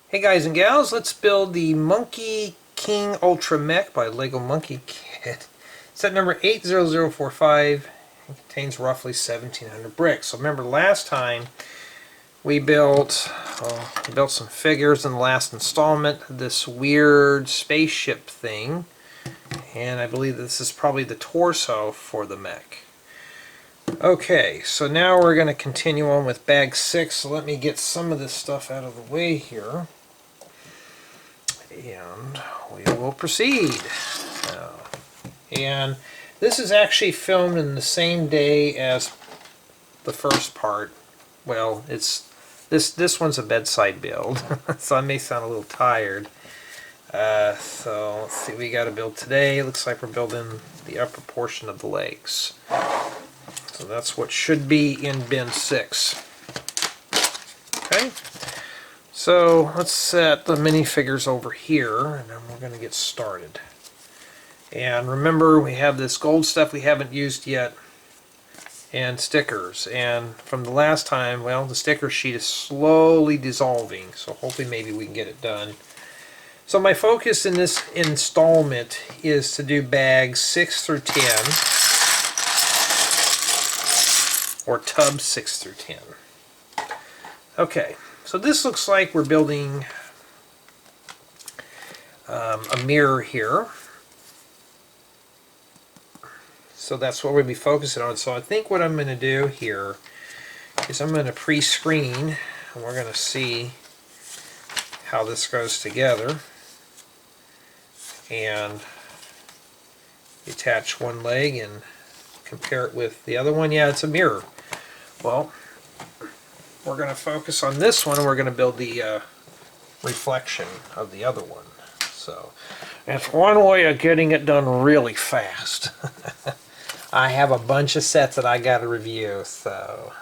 Hey guys and gals, let's build the Monkey King Ultra Mech by LEGO Monkey Kit. Set number 80045 and contains roughly 1700 bricks. So remember last time we built some figures in the last installment, this weird spaceship thing, and I believe this is probably the torso for the mech. Okay, so now we're going to continue on with bag 6, so let me get some of this stuff out of the way here. And we will proceed. And this is actually filmed in the same day as the first part. Well, it's this one's a bedside build, so I may sound a little tired. So let's see what we got to build today. It looks like we're building the upper portion of the legs. So that's what should be in bin 6. Okay. So let's set the minifigures over here, and then we're going to get started. And remember, we have this gold stuff we haven't used yet, and stickers. And from the last time, well, the sticker sheet is slowly dissolving, so hopefully maybe we can get it done. So my focus in this installment is to do bags 6 through 10, or tubs 6 through 10. Okay. So this looks like we're building a mirror here. So that's what we'll be focusing on. So I think what I'm going to do here is I'm going to pre-screen, and we're going to see how this goes together. And attach one leg and compare it with the other one. Yeah, it's a mirror. Well, we're going to focus on this one, and we're going to build the reflection of the other one. So that's one way of getting it done really fast. I have a bunch of sets that I got to review, so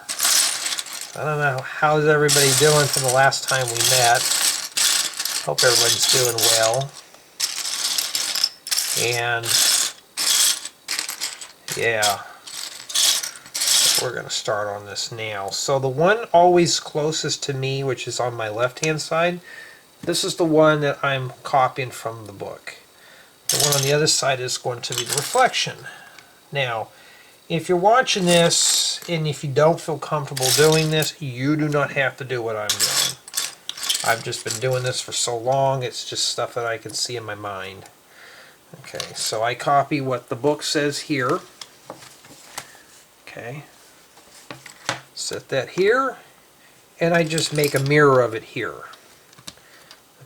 I don't know. How's everybody doing from the last time we met? Hope everybody's doing well. And yeah. We're going to start on this now. So the one always closest to me, which is on my left hand side, this is the one that I'm copying from the book. The one on the other side is going to be the reflection. Now, if you're watching this and if you don't feel comfortable doing this, you do not have to do what I'm doing. I've just been doing this for so long, it's just stuff that I can see in my mind. Okay, so I copy what the book says here. Okay. Set that here, and I just make a mirror of it here.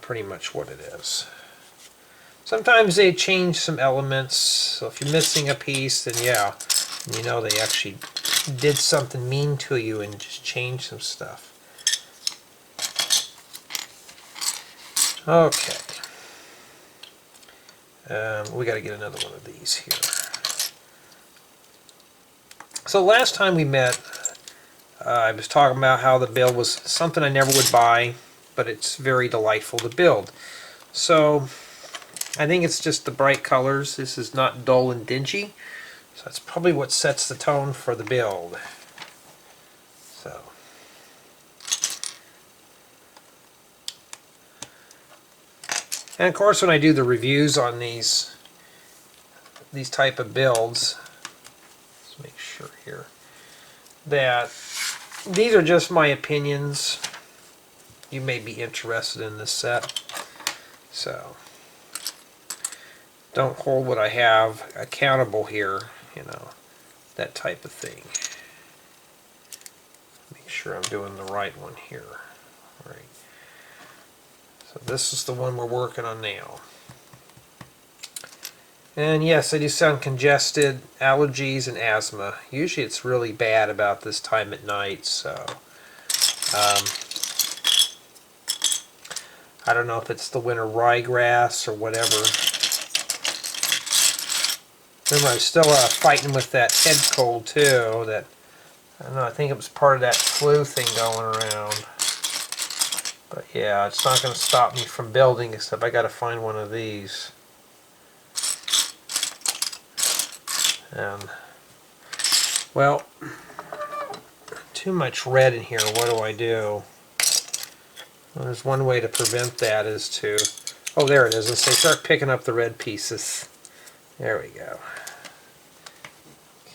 Pretty much what it is. Sometimes they change some elements, so if you're missing a piece, then yeah, you know they actually did something mean to you and just changed some stuff. Okay. We got to get another one of these here. So last time we met, I was talking about how the build was something I never would buy, but it's very delightful to build. So I think it's just the bright colors. This is not dull and dingy, so that's probably what sets the tone for the build. So and of course, when I do the reviews on these type of builds, let's make sure here that these are just my opinions. You may be interested in this set, so don't hold what I have accountable here, you know, that type of thing. Make sure I'm doing the right one here. All right. So this is the one we're working on now. And yes, I do sound congested, allergies, and asthma. Usually it's really bad about this time at night, so I don't know if it's the winter ryegrass or whatever. Remember, I'm still fighting with that head cold too. That I don't know. I think it was part of that flu thing going around. But yeah, it's not going to stop me from building, except I got to find one of these. And well, too much red in here. What do I do? Well, there's one way to prevent that is to, oh there it is, and say start picking up the red pieces. There we go.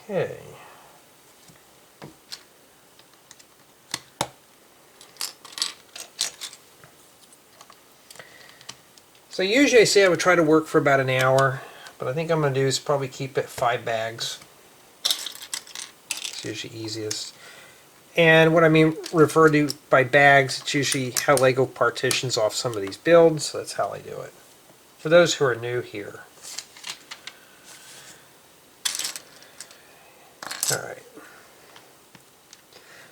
Okay. So usually I say I would try to work for about an hour, but I think I'm going to do is probably keep it 5 bags. It's usually easiest. And what I mean refer to by bags, it's usually how LEGO partitions off some of these builds, so that's how I do it. For those who are new here. Alright.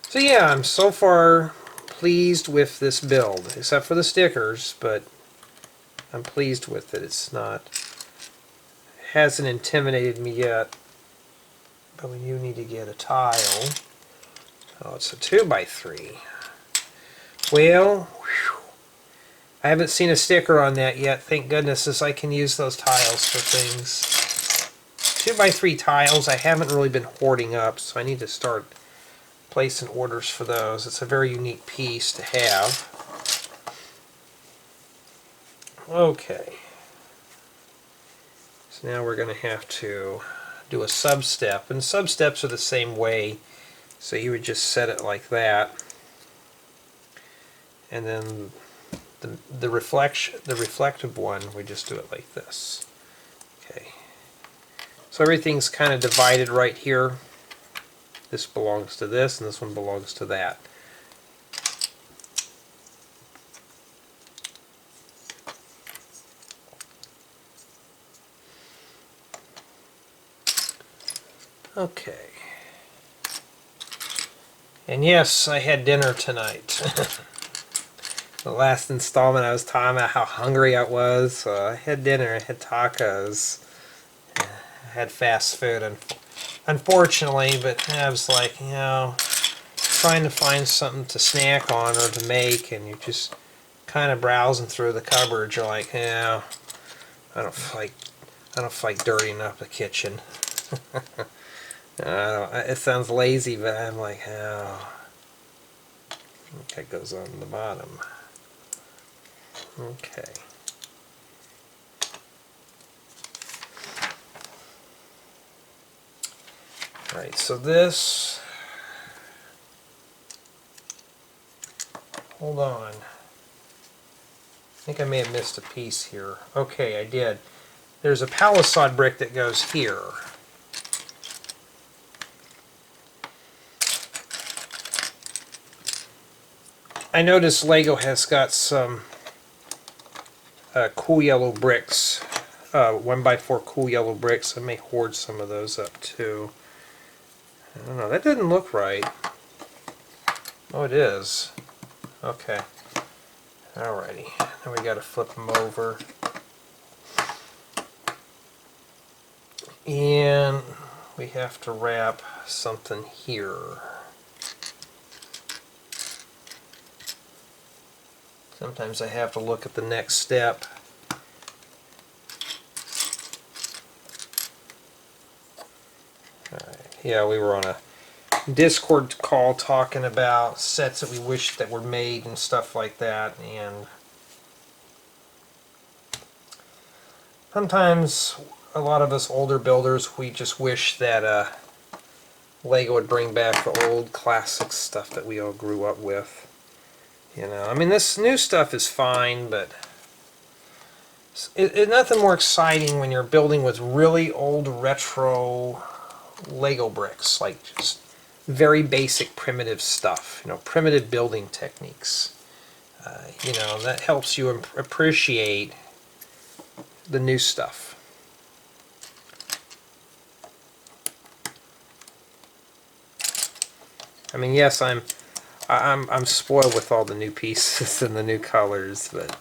So yeah, I'm so far pleased with this build, except for the stickers, but I'm pleased with it. It's not, hasn't intimidated me yet. But we do need to get a tile. Oh, it's a 2x3. Well, whew, I haven't seen a sticker on that yet. Thank goodness, as I can use those tiles for things. 2x3 tiles I haven't really been hoarding up, so I need to start placing orders for those. It's a very unique piece to have. Okay. So now we're going to have to do a sub-step. And sub-steps are the same way. So you would just set it like that. And then the reflective one, we just do it like this. Okay. So everything's kind of divided right here. This belongs to this, and this one belongs to that. Okay. And yes, I had dinner tonight. The last installment I was talking about how hungry I was, so I had dinner, I had tacos, I had fast food, unfortunately, but I was like, you know, trying to find something to snack on or to make, and you're just kind of browsing through the cupboard. You're like, yeah, I don't feel like dirtying up the kitchen. It sounds lazy, but I'm like, oh. That goes on the bottom. Okay. Alright, so this, hold on. I think I may have missed a piece here. Okay, I did. There's a palisade brick that goes here. I noticed LEGO has got some cool yellow bricks, 1x4 cool yellow bricks. I may hoard some of those up too. I don't know, that didn't look right. Oh, it is. Okay. Alrighty. Now we gotta flip them over. And we have to wrap something here. Sometimes I have to look at the next step. Alright, yeah, we were on a Discord call talking about sets that we wish that were made and stuff like that, and sometimes a lot of us older builders, we just wish that LEGO would bring back the old classic stuff that we all grew up with. You know, I mean, this new stuff is fine, but it's nothing more exciting when you're building with really old retro LEGO bricks, like just very basic primitive stuff, you know, primitive building techniques. You know, that helps you appreciate the new stuff. I mean, yes, I'm spoiled with all the new pieces and the new colors, but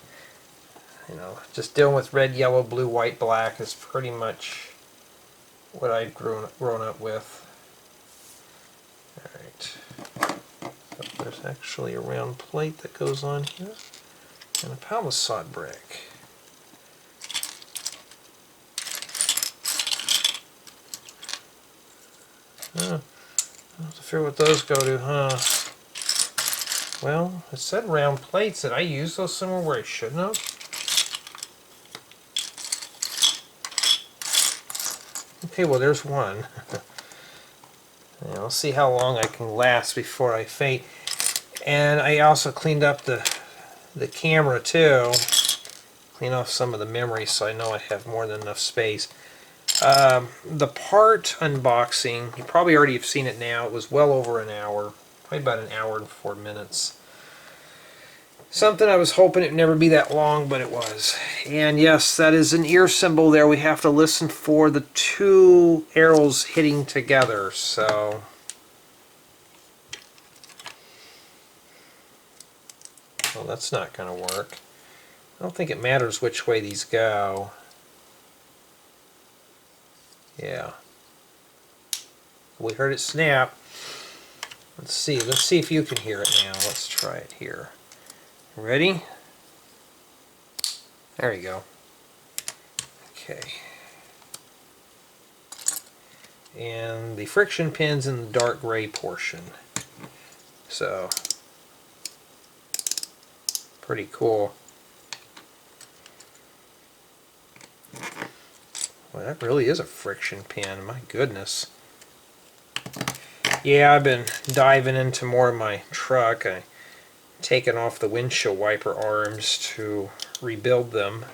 you know, just dealing with red, yellow, blue, white, black is pretty much what I've grown up with. Alright. So there's actually a round plate that goes on here, and a palisade brick. I'll have to figure what those go to, huh? Well, it said round plates. Did I use those somewhere where I shouldn't have? Okay, well there's one. Yeah, let's see how long I can last before I faint. And I also cleaned up the camera too. Clean off some of the memory so I know I have more than enough space. The part unboxing, you probably already have seen it now. It was well over an hour. Probably about an hour and 4 minutes. Something I was hoping it'd never be that long, but it was. And yes, that is an ear symbol there. We have to listen for the two arrows hitting together. So, well, that's not going to work. I don't think it matters which way these go. Yeah. We heard it snap. Let's see. Let's see if you can hear it now. Let's try it here. Ready? There you go. Okay. And the friction pin's in the dark gray portion. So, pretty cool. Well, that really is a friction pin. My goodness. Yeah, I've been diving into more of my truck. I've taken off the windshield wiper arms to rebuild them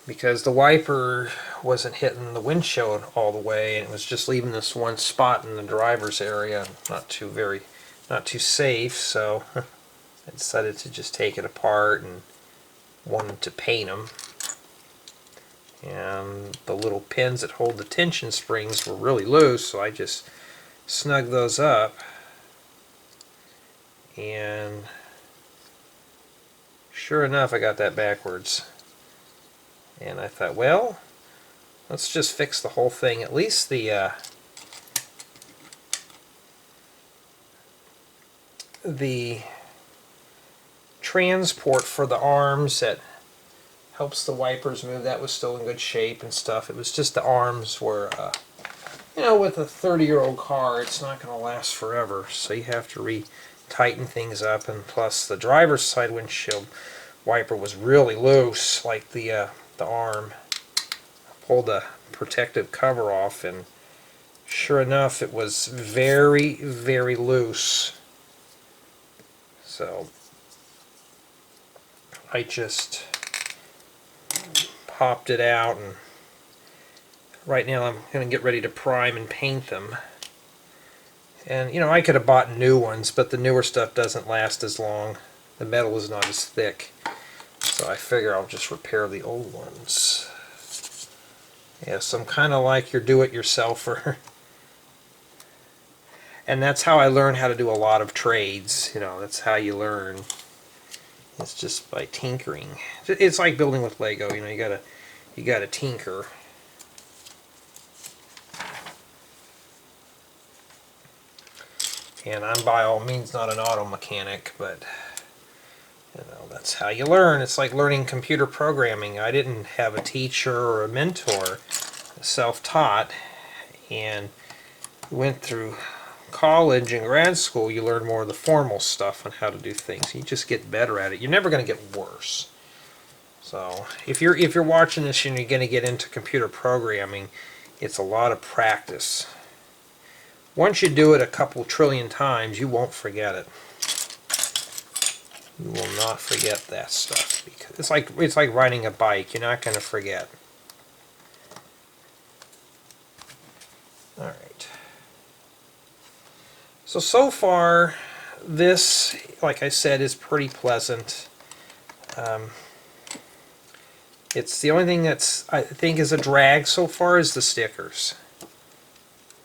because the wiper wasn't hitting the windshield all the way, and it was just leaving this one spot in the driver's area. Not too safe, so I decided to just take it apart and wanted to paint them. And the little pins that hold the tension springs were really loose, so I just snugged those up. And sure enough, I got that backwards. And I thought, well, let's just fix the whole thing. At least the transport for the arms that helps the wipers move, that was still in good shape and stuff. It was just the arms were, you know, with a 30-year-old car, it's not going to last forever. So you have to re-tighten things up. And plus, the driver's side windshield wiper was really loose, like the arm. I pulled the protective cover off, and sure enough, it was very, very loose. So I just popped it out, and right now I'm going to get ready to prime and paint them. And you know, I could have bought new ones, but the newer stuff doesn't last as long. The metal is not as thick, so I figure I'll just repair the old ones. Yeah, so I'm kind of like your do-it-yourselfer. And that's how I learned how to do a lot of trades. You know, that's how you learn. It's just by tinkering. It's like building with Lego. You know, you gotta tinker. And I'm by all means not an auto mechanic, but you know, that's how you learn. It's like learning computer programming. I didn't have a teacher or a mentor, self-taught, and went through college and grad school. You learn more of the formal stuff on how to do things. You just get better at it. You're never going to get worse. So if you're watching this and you're going to get into computer programming, it's a lot of practice. Once you do it a couple trillion times, you won't forget it. You will not forget that stuff, because it's like riding a bike. You're not going to forget. All right. So far, this, like I said, is pretty pleasant. It's the only thing that's, I think, is a drag so far is the stickers.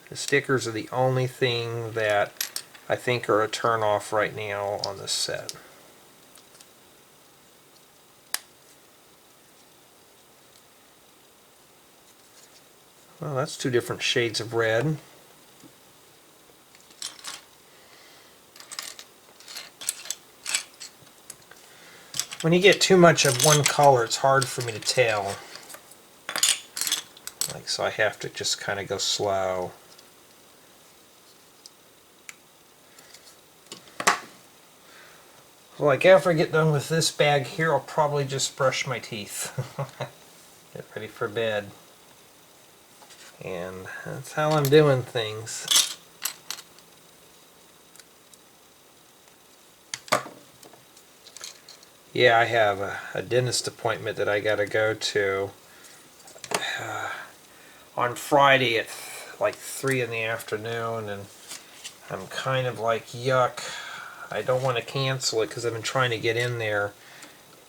The stickers are the only thing that I think are a turn-off right now on this set. Well, that's two different shades of red. When you get too much of one color, it's hard for me to tell. Like, so I have to just kind of go slow. Like after I get done with this bag here, I'll probably just brush my teeth. Get ready for bed. And that's how I'm doing things. Yeah, I have a dentist appointment that I gotta go to on Friday at like 3 in the afternoon, and I'm kind of like, yuck. I don't want to cancel it because I've been trying to get in there,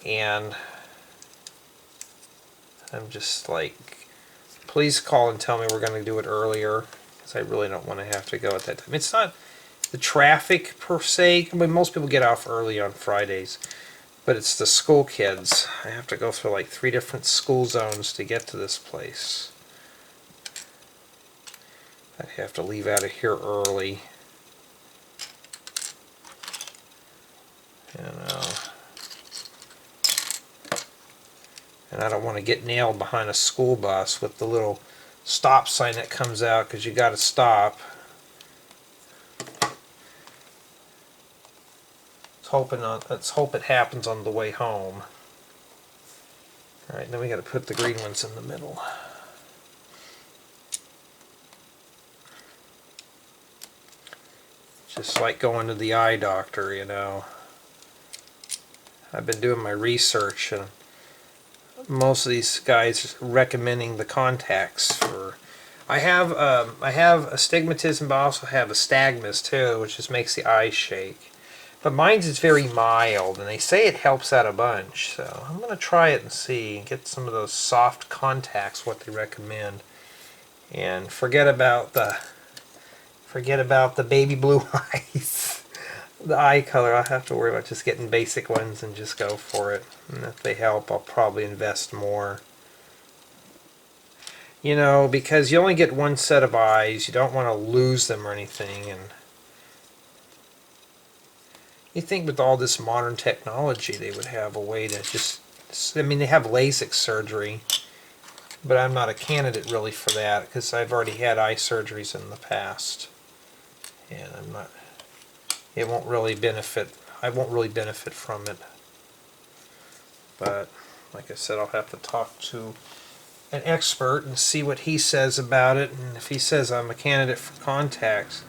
and I'm just like, please call and tell me we're going to do it earlier, because I really don't want to have to go at that time. It's not the traffic per se. I mean, most people get off early on Fridays, but it's the school kids. I have to go through like 3 different school zones to get to this place. I have to leave out of here early. You know. And I don't want to get nailed behind a school bus with the little stop sign that comes out because you got to stop. Let's hope it happens on the way home. Alright, then we got to put the green ones in the middle. Just like going to the eye doctor, you know. I've been doing my research, and most of these guys recommending the contacts for. I have astigmatism, but I also have astagmus too, which just makes the eyes shake. But mine's is very mild, and they say it helps out a bunch. So I'm gonna try it and see, get some of those soft contacts, what they recommend, and forget about the baby blue eyes. The eye color, I'll have to worry about just getting basic ones and just go for it. And if they help, I'll probably invest more. You know, because you only get one set of eyes, you don't want to lose them or anything. And you think with all this modern technology, they would have a way to just, I mean, they have LASIK surgery, but I'm not a candidate really for that because I've already had eye surgeries in the past. And I'm not, it won't really benefit, I won't really benefit from it. But like I said, I'll have to talk to an expert and see what he says about it, and if he says I'm a candidate for contacts,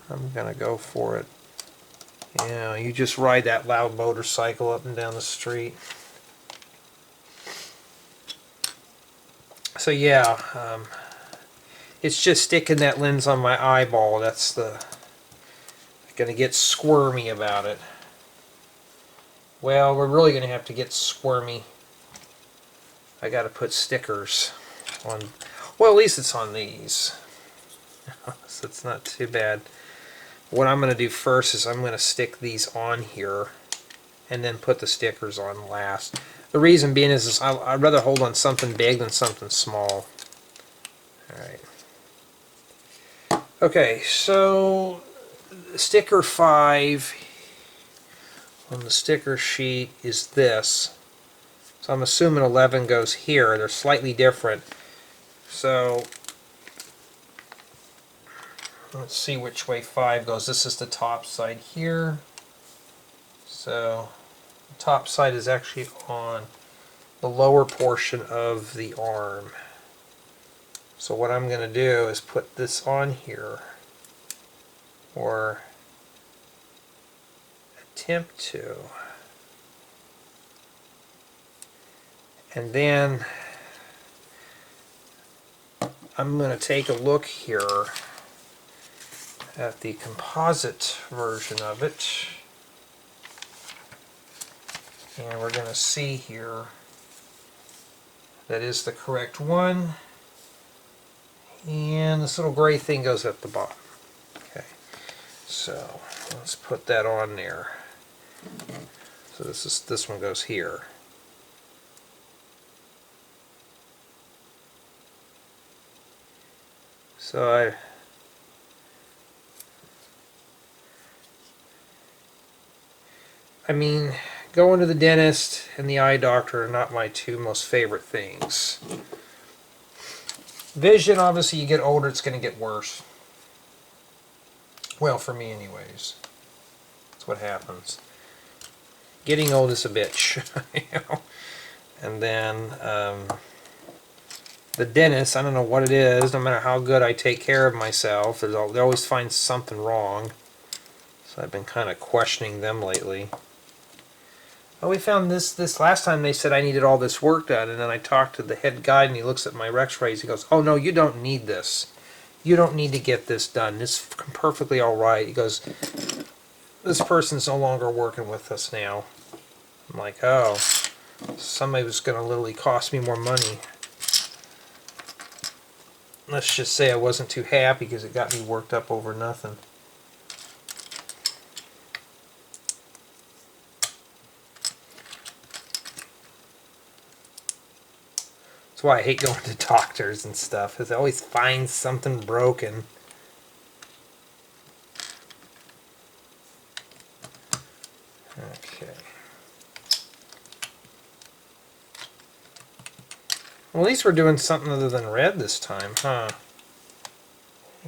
I'm gonna go for it. Yeah, you just ride that loud motorcycle up and down the street. So yeah, it's just sticking that lens on my eyeball. That's the gonna get squirmy about it. Well, we're really gonna have to get squirmy. I gotta put stickers on. Well, at least it's on these, so it's not too bad. What I'm gonna do first is I'm gonna stick these on here, and then put the stickers on last. The reason being is I'd rather hold on something big than something small. Alright. Okay, so sticker 5 on the sticker sheet is this. So I'm assuming 11 goes here. They're slightly different. So let's see which way 5 goes. This is the top side here. So the top side is actually on the lower portion of the arm. So what I'm going to do is put this on here, or attempt to. And then I'm going to take a look here at the composite version of it. And we're going to see here that is the correct one. And this little gray thing goes at the bottom. Okay, so let's put that on there. So this one goes here. So I mean, going to the dentist and the eye doctor are not my two most favorite things. Vision, obviously, you get older, it's going to get worse. Well, for me anyways. That's what happens. Getting old is a bitch. You know? And then the dentist, I don't know what it is, no matter how good I take care of myself, they always find something wrong. So I've been kind of questioning them lately. Oh, we found this last time they said I needed all this work done, and then I talked to the head guy and he looks at my x-rays, he goes, oh no, you don't need this. You don't need to get this done. It's perfectly alright. He goes, this person's no longer working with us now. I'm like, oh, somebody was going to literally cost me more money. Let's just say I wasn't too happy because it got me worked up over nothing. That's why I hate going to doctors and stuff, because I always find something broken. Okay. Well, at least we're doing something other than red this time, huh?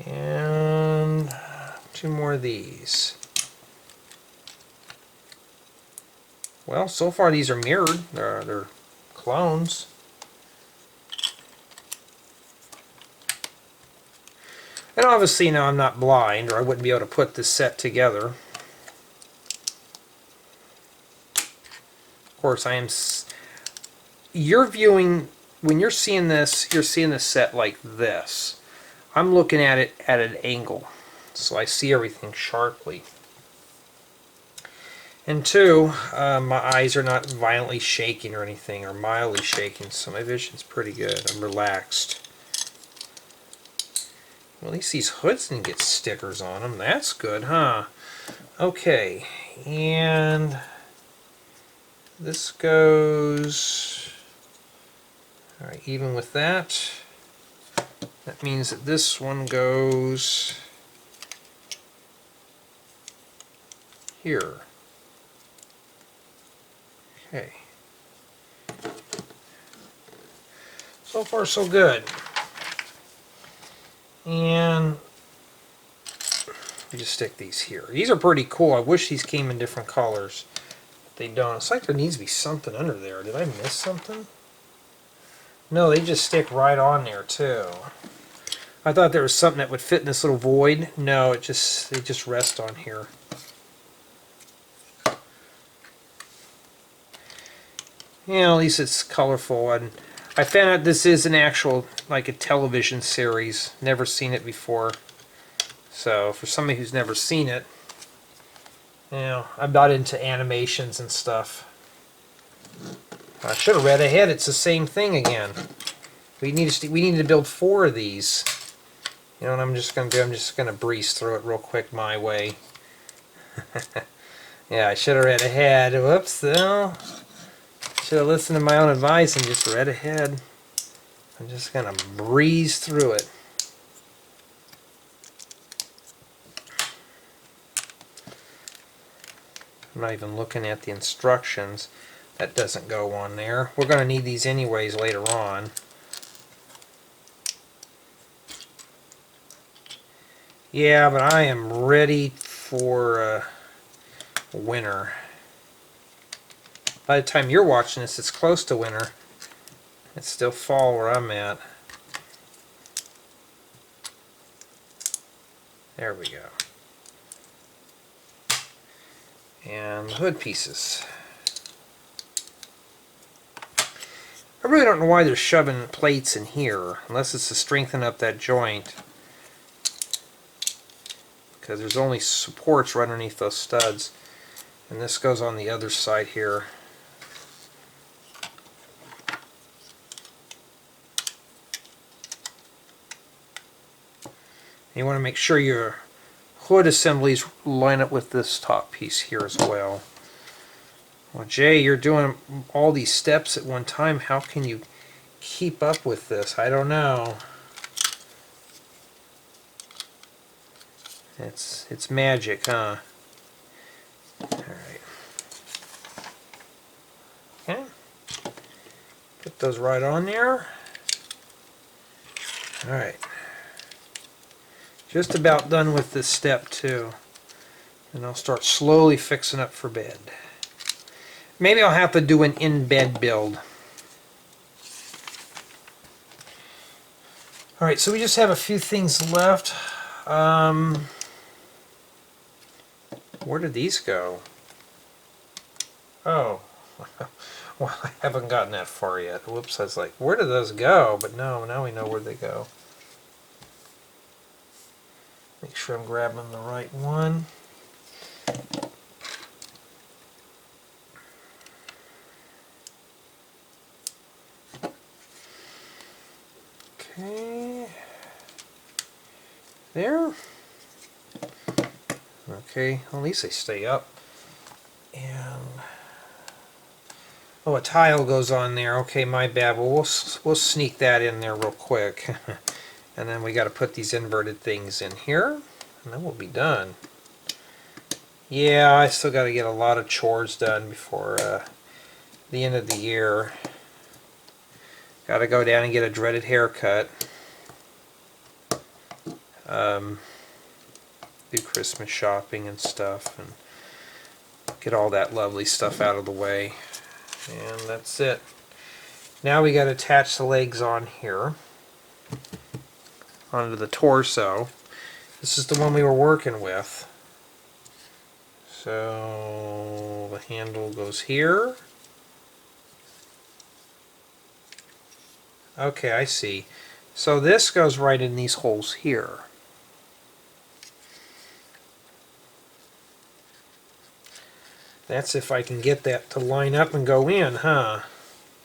And 2 more of these. Well, so far these are mirrored. They're clones. And obviously now I'm not blind, or I wouldn't be able to put this set together. Of course, you're viewing, when you're seeing this, you're seeing the set like this. I'm looking at it at an angle, so I see everything sharply. And 2, my eyes are not violently shaking or anything, or mildly shaking, so my vision's pretty good. I'm relaxed. Well, at least these hoods didn't get stickers on them. That's good, huh? Okay, and this goes... Alright, even with that. That means that this one goes here. Okay. So far, so good. And we just stick these here. These are pretty cool. I wish these came in different colors. They don't. It's like there needs to be something under there. Did I miss something? No, they just stick right on there too. I thought there was something that would fit in this little void. No, they just rest on here. Yeah, at least it's colorful. And I found out this is an actual, like a television series. Never seen it before. So for somebody who's never seen it, you know, I'm not into animations and stuff. I should have read ahead. It's the same thing again. We need to build 4 of these. You know what I'm just going to do? I'm just going to breeze through it real quick my way. Yeah, I should have read ahead. Whoops. No. Should have listened to my own advice and just read ahead. I'm just going to breeze through it. I'm not even looking at the instructions. That doesn't go on there. We're going to need these anyways later on. Yeah, but I am ready for winter. By the time you're watching this, it's close to winter. It's still fall where I'm at. There we go. And the hood pieces. I really don't know why they're shoving plates in here, unless it's to strengthen up that joint. Because there's only supports right underneath those studs. And this goes on the other side here. You want to make sure your hood assemblies line up with this top piece here as well. Well, Jay, you're doing all these steps at one time. How can you keep up with this? I don't know. It's magic, huh? Alright. Okay. Put those right on there. Alright. Just about done with this step too. And I'll start slowly fixing up for bed. Maybe I'll have to do an in-bed build. Alright, so we just have a few things left. Where did these go? Oh, well, I haven't gotten that far yet. Whoops, I was like, where did those go? But no, now we know where they go. Make sure I'm grabbing the right one. Okay. There. Okay, well, at least they stay up. And oh, a tile goes on there. Okay, my bad. Well, we'll sneak that in there real quick. And then we got to put these inverted things in here, and then we'll be done. Yeah, I still got to get a lot of chores done before the end of the year. Got to go down and get a dreaded haircut. Do Christmas shopping and stuff, and get all that lovely stuff out of the way. And that's it. Now we got to attach the legs on here, onto the torso. This is the one we were working with. So the handle goes here. Okay, I see. So this goes right in these holes here. That's if I can get that to line up and go in, huh?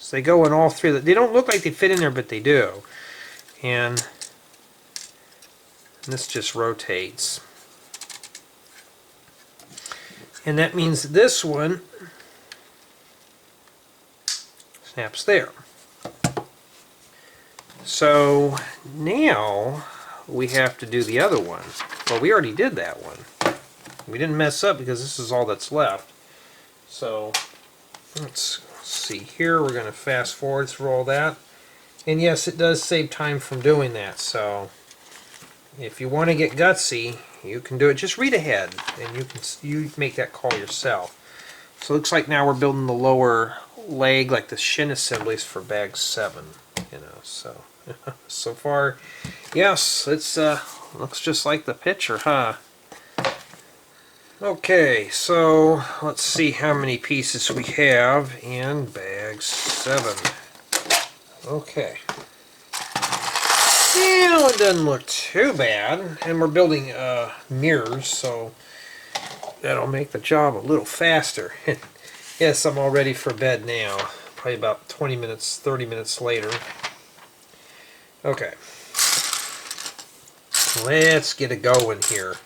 So they go in all three. They don't look like they fit in there, but they do. And this just rotates. And that means this one snaps there. So now we have to do the other one. Well, we already did that one. We didn't mess up because this is all that's left. So let's see here. We're going to fast forward through all that. And yes, it does save time from doing that. So if you want to get gutsy, you can do it. Just read ahead, and you make that call yourself. So it looks like now we're building the lower leg, like the shin assemblies for bag 7. You know, so so far, yes, it's looks just like the picture, huh? Okay, so let's see how many pieces we have in bag 7. Okay. Yeah, it doesn't look too bad. And we're building mirrors, so that'll make the job a little faster. Yes, I'm all ready for bed now. Probably about 20 minutes, 30 minutes later. Okay. Let's get it going here.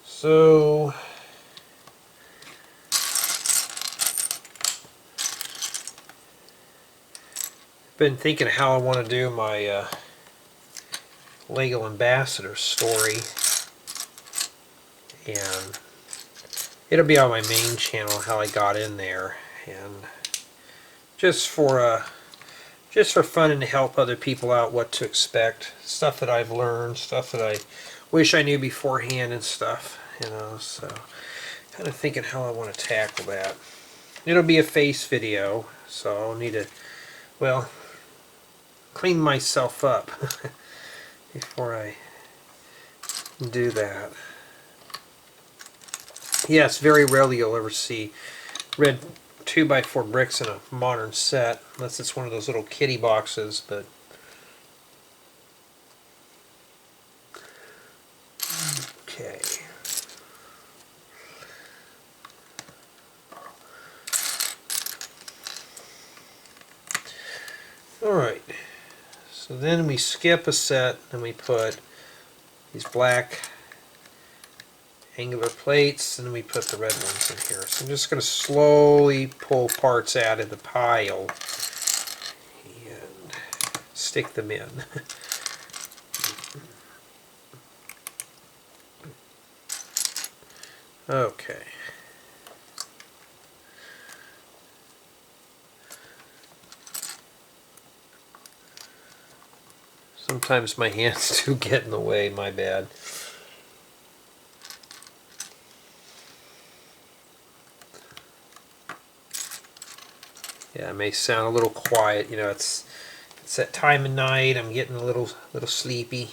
So been thinking how I want to do my Lego Ambassador story, and it'll be on my main channel how I got in there, and just for fun and to help other people out what to expect, stuff that I've learned, stuff that I wish I knew beforehand and stuff, you know. So kind of thinking how I want to tackle that. It'll be a face video, so I'll need to, well, clean myself up before I do that. Yes, very rarely you'll ever see red 2x4 bricks in a modern set, unless it's one of those little kitty boxes, but okay. Alright, so then we skip a set and we put these black angular plates, and we put the red ones in here. So I'm just going to slowly pull parts out of the pile and stick them in. Okay. Sometimes my hands do get in the way, my bad. Yeah, it may sound a little quiet. You know, it's that time of night. I'm getting a little sleepy.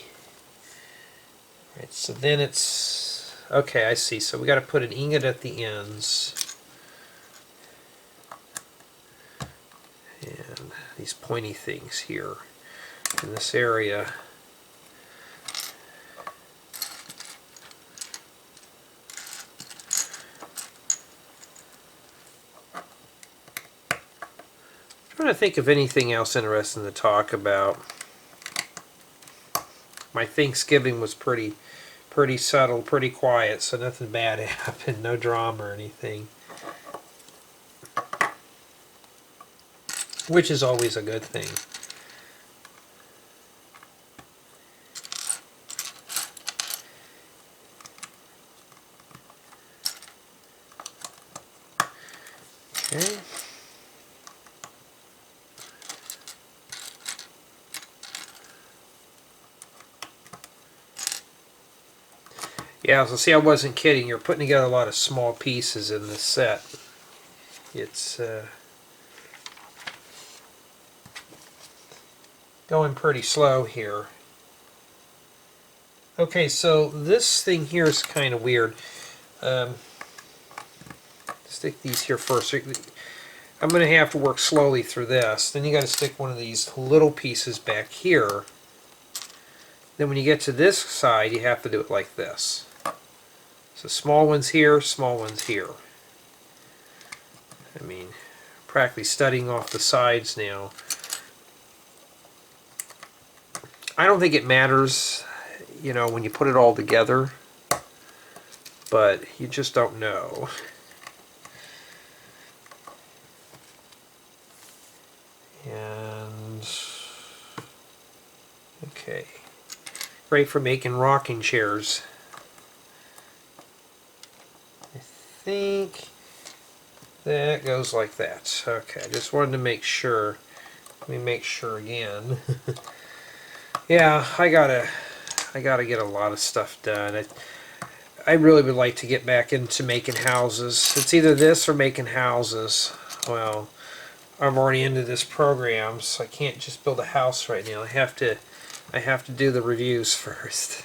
Right, so then it's okay. I see. So we got to put an ingot at the ends, and these pointy things here in this area. I'm trying to think of anything else interesting to talk about. My Thanksgiving was pretty subtle, pretty quiet, so nothing bad happened, no drama or anything. Which is always a good thing. Okay. Yeah, so see, I wasn't kidding. You're putting together a lot of small pieces in this set. It's going pretty slow here. Okay, so this thing here is kind of weird. Stick these here first. I'm going to have to work slowly through this. Then you got to stick one of these little pieces back here. Then when you get to this side, you have to do it like this. So small ones here, small ones here. I mean, practically studying off the sides now. I don't think it matters, you know, when you put it all together, but you just don't know. And okay, great for making rocking chairs. I think that goes like that. Okay, I just wanted to make sure. Let me make sure again. Yeah, I gotta get a lot of stuff done. I really would like to get back into making houses. It's either this or making houses. Well, I'm already into this program, so I can't just build a house right now. I have to do the reviews first.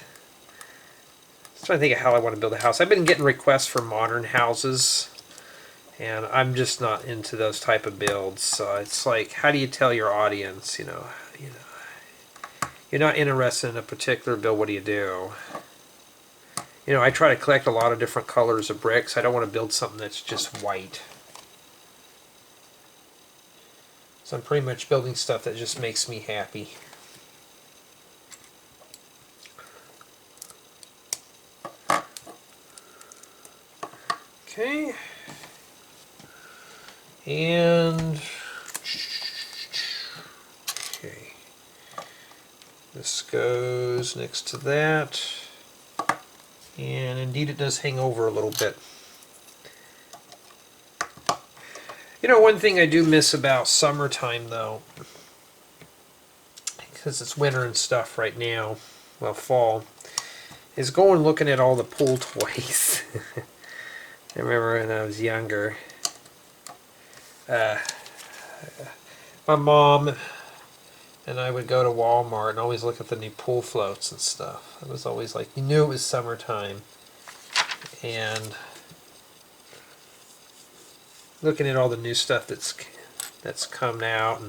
I'm trying to think of how I want to build a house. I've been getting requests for modern houses, and I'm just not into those type of builds. So it's like, how do you tell your audience, you know, you're not interested in a particular build, what do you do? You know, I try to collect a lot of different colors of bricks. I don't want to build something that's just white. So I'm pretty much building stuff that just makes me happy. Okay. And okay. This goes next to that. And indeed it does hang over a little bit. You know, one thing I do miss about summertime though, because it's winter and stuff right now, well, fall, is going looking at all the pool toys. I remember when I was younger, my mom and I would go to Walmart and always look at the new pool floats and stuff. It was always like, you knew it was summertime. And looking at all the new stuff that's come out,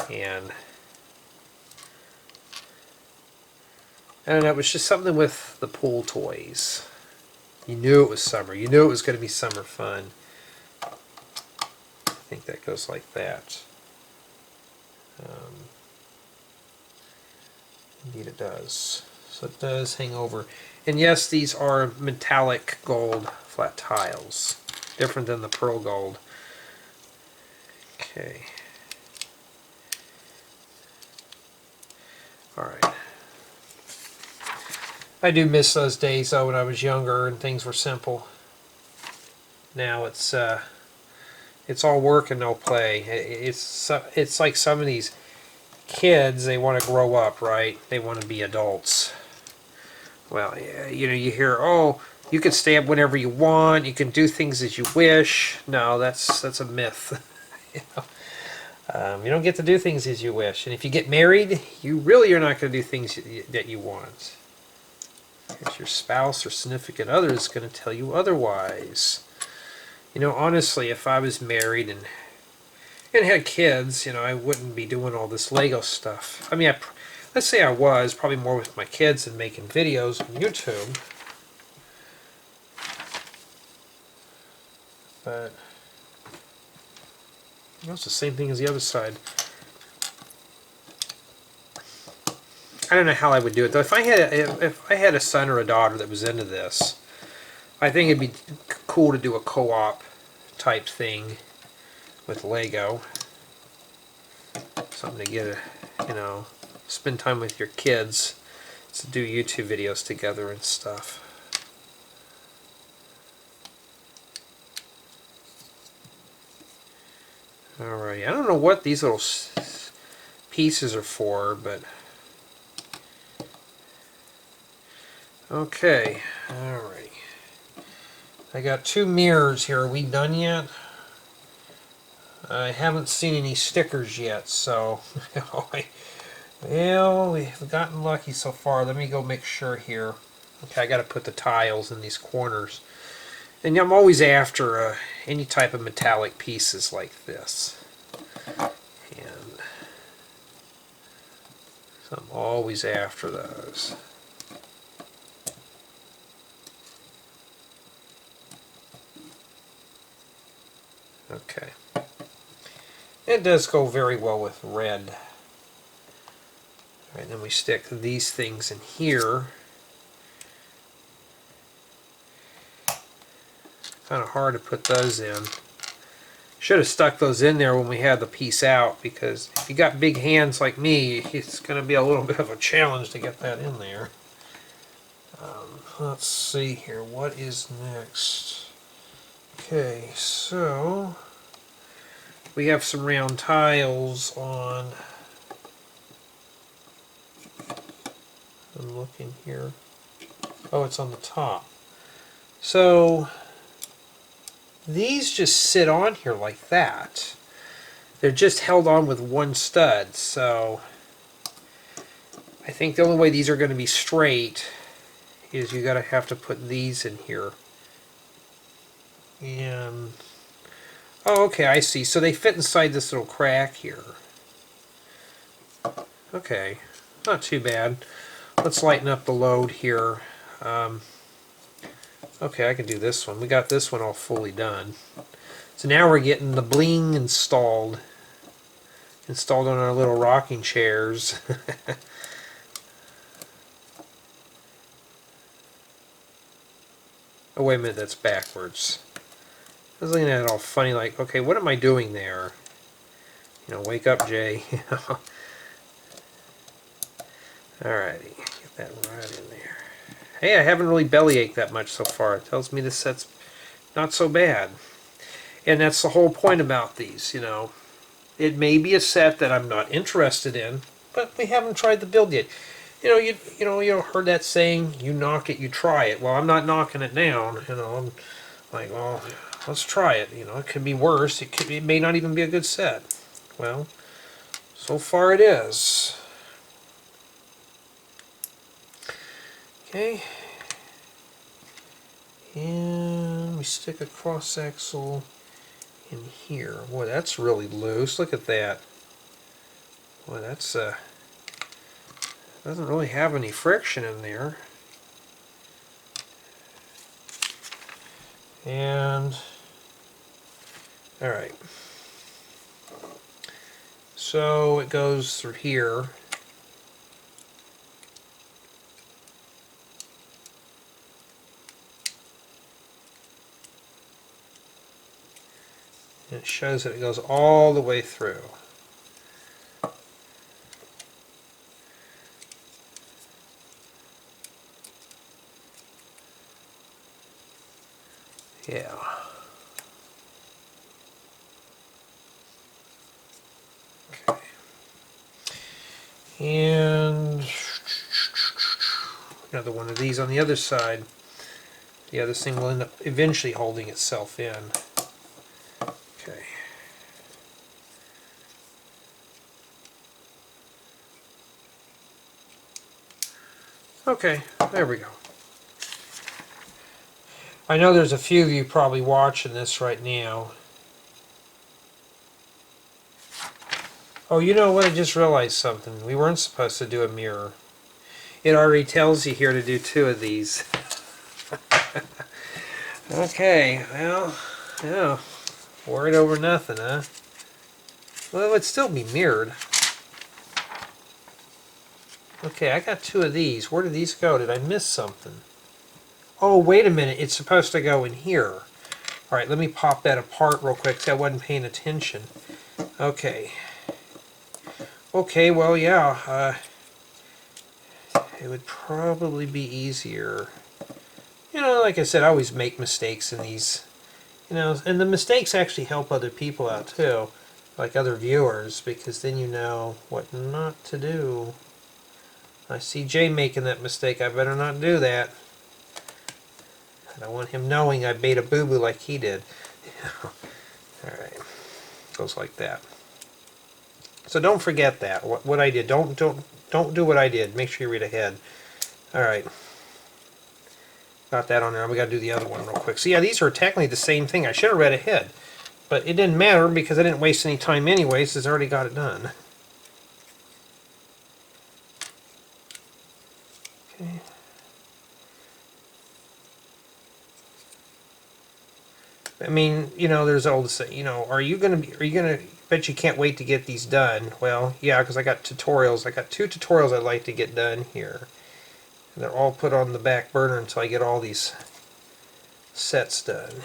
and I don't know, it was just something with the pool toys. You knew it was summer. You knew it was going to be summer fun. I think that goes like that. Indeed it does. So it does hang over. And yes, these are metallic gold flat tiles. Different than the pearl gold. Okay. Alright. I do miss those days though when I was younger and things were simple. Now it's all work and no play. It's like some of these kids, they want to grow up, right? They want to be adults. Well, you know, you hear, oh, you can stay up whenever you want. You can do things as you wish. No, that's a myth. You know? You don't get to do things as you wish. And if you get married, you really are not going to do things that you want. Because your spouse or significant other is going to tell you otherwise. You know, honestly, if I was married and had kids, you know, I wouldn't be doing all this Lego stuff. I mean, let's say I was, probably more with my kids and making videos on YouTube. But it's the same thing as the other side. I don't know how I would do it though. If I had a son or a daughter that was into this, I think it'd be cool to do a co-op type thing with Lego. Something to get you know, spend time with your kids, to do YouTube videos together and stuff. Alright, I don't know what these little pieces are for, but okay, alright. I got 2 mirrors here. Are we done yet? I haven't seen any stickers yet, so well, we've gotten lucky so far. Let me go make sure here. Okay, I got to put the tiles in these corners. And I'm always after any type of metallic pieces like this. And so I'm always after those. Okay. It does go very well with red. Alright, then we stick these things in here. Kind of hard to put those in. Should have stuck those in there when we had the piece out, because if you got big hands like me, it's going to be a little bit of a challenge to get that in there. Let's see here, what is next? Okay, so we have some round tiles on. I'm looking here. Oh, it's on the top. So these just sit on here like that. They're just held on with one stud, so I think the only way these are going to be straight is you gotta have to put these in here. And oh, okay, I see. So they fit inside this little crack here. Okay, not too bad. Let's lighten up the load here. Okay, I can do this one. We got this one all fully done. So now we're getting the bling installed on our little rocking chairs. Oh, wait a minute, that's backwards. I was looking at it all funny, like, okay, what am I doing there? You know, wake up, Jay. Alrighty, get that right in there. Hey, I haven't really bellyached that much so far. It tells me this set's not so bad. And that's the whole point about these, you know. It may be a set that I'm not interested in, but we haven't tried the build yet. You heard that saying, you knock it, you try it. Well, I'm not knocking it down, you know. I'm like, well, let's try it. You know, it could be worse. It may not even be a good set. Well, so far it is. Okay. And we stick a cross axle in here. Boy, that's really loose. Look at that. Boy, that's doesn't really have any friction in there. And alright. So it goes through here. And it shows that it goes all the way through. Yeah. Okay. And another one of these on the other side. Yeah, this thing will end up eventually holding itself in. Okay. Okay, there we go. I know there's a few of you probably watching this right now. Oh, you know what? I just realized something. We weren't supposed to do a mirror. It already tells you here to do 2 of these. Okay, well, yeah. Worried over nothing, huh? Well, it would still be mirrored. Okay, I got 2 of these. Where did these go? Did I miss something? Oh, wait a minute. It's supposed to go in here. Alright, let me pop that apart real quick because I wasn't paying attention. Okay. Okay, well, yeah. It would probably be easier. You know, like I said, I always make mistakes in these. You know, and the mistakes actually help other people out too. Like other viewers, because then you know what not to do. I see Jay making that mistake. I better not do that. I don't want him knowing I made a boo-boo like he did. Alright. Goes like that. So don't forget that. What I did. Don't do what I did. Make sure you read ahead. Alright. Got that on there. We got to do the other one real quick. So yeah, these are technically the same thing. I should have read ahead. But it didn't matter because I didn't waste any time anyway, since I already got it done. Okay. I mean, you know, there's old say, you know, are you gonna bet you can't wait to get these done? Well, yeah, because I got tutorials. I got 2 tutorials I'd like to get done here. And they're all put on the back burner until I get all these sets done.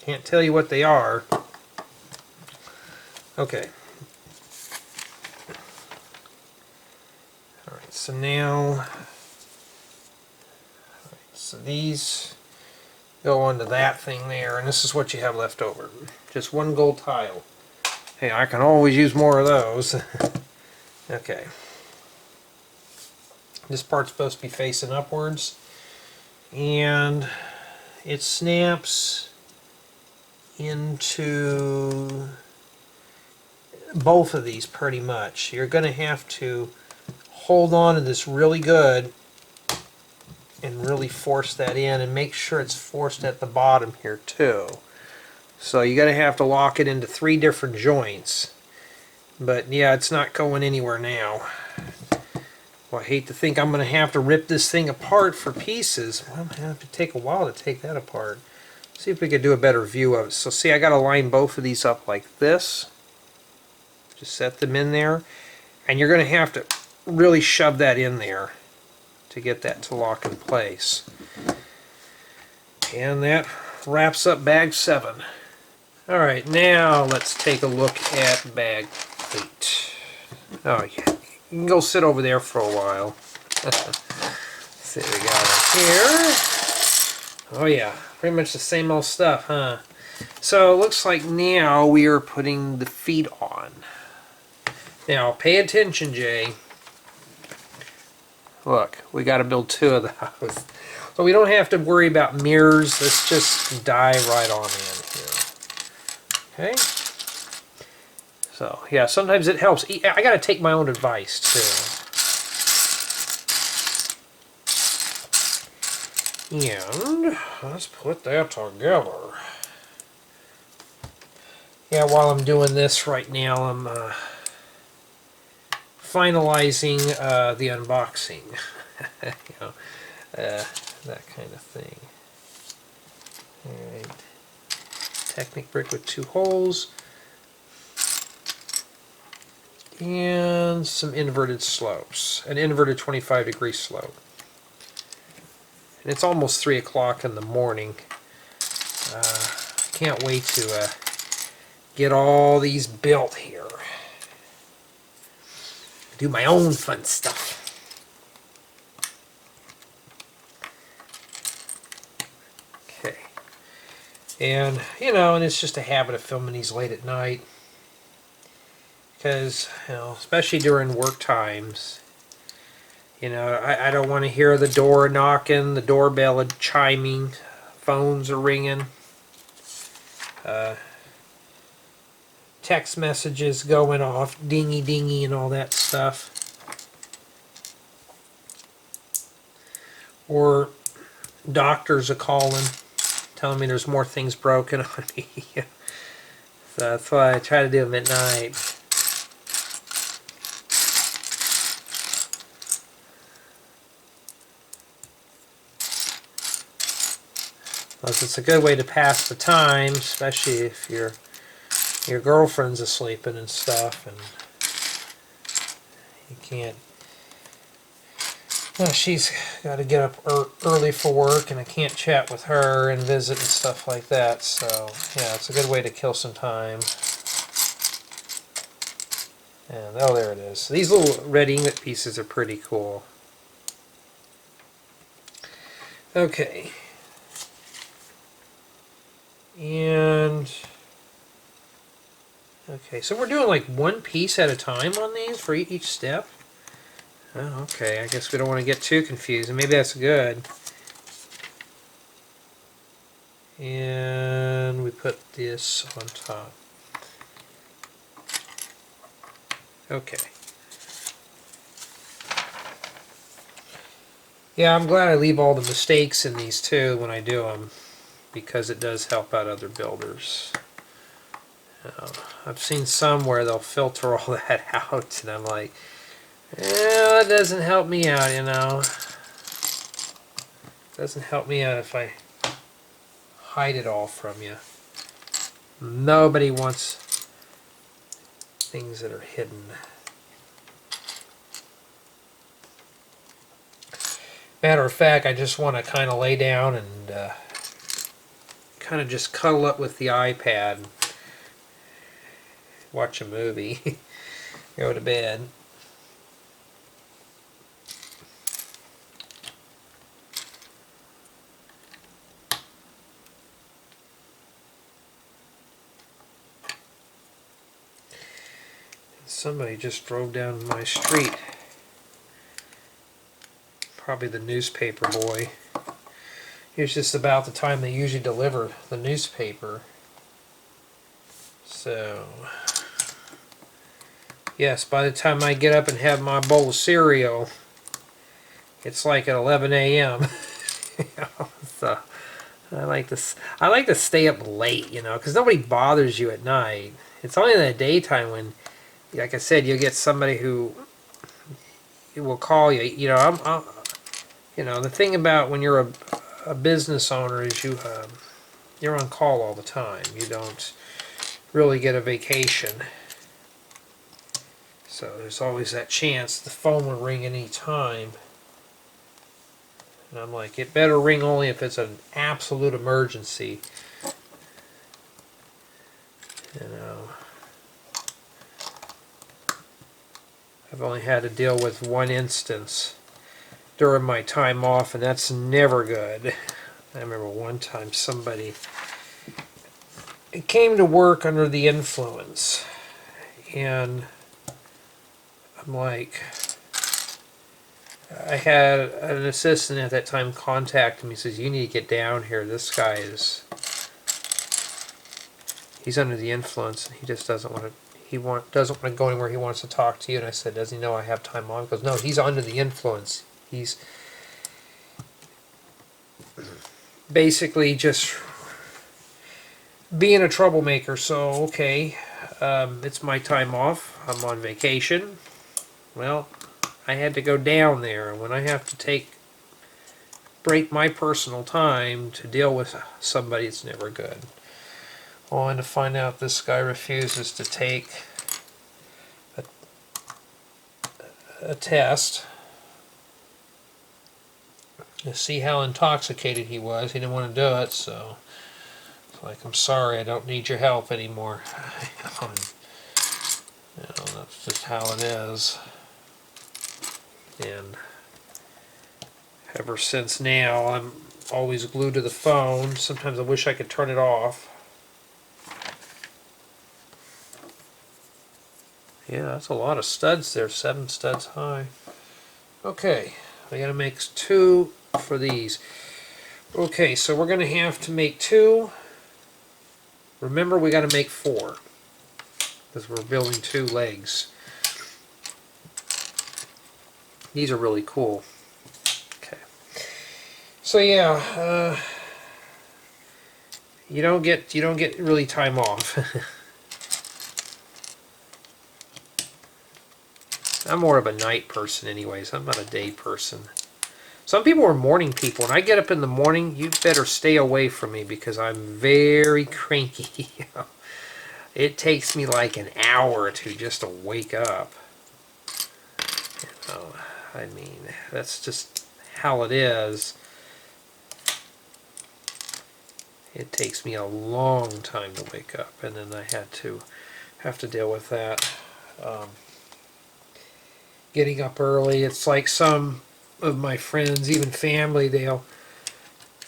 Can't tell you what they are. Okay. Alright, so now... So these go onto that thing there, and this is what you have left over. Just 1 gold tile. Hey, I can always use more of those. Okay. This part's supposed to be facing upwards, and it snaps into both of these pretty much. You're going to have to hold on to this really good and really force that in, and make sure it's forced at the bottom here too. So you're going to have to lock it into 3 different joints. But yeah, it's not going anywhere now. Well, I hate to think I'm going to have to rip this thing apart for pieces. Well, I'm going to have to take a while to take that apart. See if we could do a better view of it. So see, I got to line both of these up like this. Just set them in there. And you're going to have to really shove that in there to get that to lock in place. And that wraps up bag 7. Alright, now let's take a look at bag 8. Oh, yeah. You can go sit over there for a while. See what we got here. Oh yeah, pretty much the same old stuff, huh? So it looks like now we are putting the feet on. Now, pay attention, Jay. Look, we got to build 2 of those. So we don't have to worry about mirrors. Let's just dive right on in here. Okay? So, yeah, sometimes it helps. I got to take my own advice, too. And let's put that together. Yeah, while I'm doing this right now, I'm finalizing the unboxing. You know, that kind of thing. Alright. Technic brick with 2 holes. And some inverted slopes. An inverted 25-degree slope. And it's almost 3 o'clock in the morning. Can't wait to get all these built here. Do my own fun stuff. Okay. And, you know, and it's just a habit of filming these late at night. Because, you know, especially during work times, You know, I don't want to hear the door knocking, the doorbell chiming, phones are ringing, text messages going off, dingy dingy and all that stuff. Or doctors are calling, telling me there's more things broken on me. So that's why I try to do them at night. Plus it's a good way to pass the time, especially if your girlfriend's asleep and stuff, and you can't. Well, she's got to get up early for work, and I can't chat with her and visit and stuff like that. So yeah, it's a good way to kill some time. And oh, there it is. These little red ingot pieces are pretty cool. Okay. And okay, so we're doing like one piece at a time on these for each step. Oh, okay, I guess we don't want to get too confused, and maybe that's good. And we put this on top. Okay. Yeah, I'm glad I leave all the mistakes in these too when I do them, because it does help out other builders. I've seen some where they'll filter all that out, and I'm like, that doesn't help me out, you know. It doesn't help me out if I hide it all from you. Nobody wants things that are hidden. Matter of fact, I just want to kind of lay down and kind of just cuddle up with the iPad, watch a movie, go to bed. Somebody just drove down my street. Probably the newspaper boy. It's just about the time they usually deliver the newspaper. So, yes, by the time I get up and have my bowl of cereal, it's like at 11 a.m. You know, so I like to stay up late, you know, because nobody bothers you at night. It's only in the daytime when, like I said, you'll get somebody who will call you. You know, you know, the thing about when you're a business owner is you're on call all the time. You don't really get a vacation. So there's always that chance the phone will ring any time. And I'm like, it better ring only if it's an absolute emergency. You know, I've only had to deal with one instance during my time off, and that's never good. I remember one time somebody came to work under the influence, and I'm like, I had an assistant at that time contact me. He says, you need to get down here. This guy he's under the influence, and he just doesn't want to, doesn't want to go anywhere. He wants to talk to you. And I said, does he know I have time off? He goes, no, he's under the influence. He's basically just being a troublemaker. So, okay, it's my time off. I'm on vacation. Well, I had to go down there, and when I have to break my personal time to deal with somebody, it's never good. Only to find out this guy refuses to take a test to see how intoxicated he was. He didn't want to do it, so it's like, I'm sorry, I don't need your help anymore. You know, that's just how it is. And ever since now, I'm always glued to the phone. Sometimes I wish I could turn it off. Yeah, that's a lot of studs there, 7 studs high. Okay, I gotta make 2 for these. Okay, so we're gonna have to make 2. Remember, we gotta make 4 because we're building 2 legs. These are really cool. Okay, so yeah, you don't get really time off. I'm more of a night person, anyways. I'm not a day person. Some people are morning people. When I get up in the morning, you better stay away from me because I'm very cranky. It takes me like an hour or two just to wake up. I mean, that's just how it is. It takes me a long time to wake up, and then I have to deal with that. Getting up early. It's like some of my friends, even family,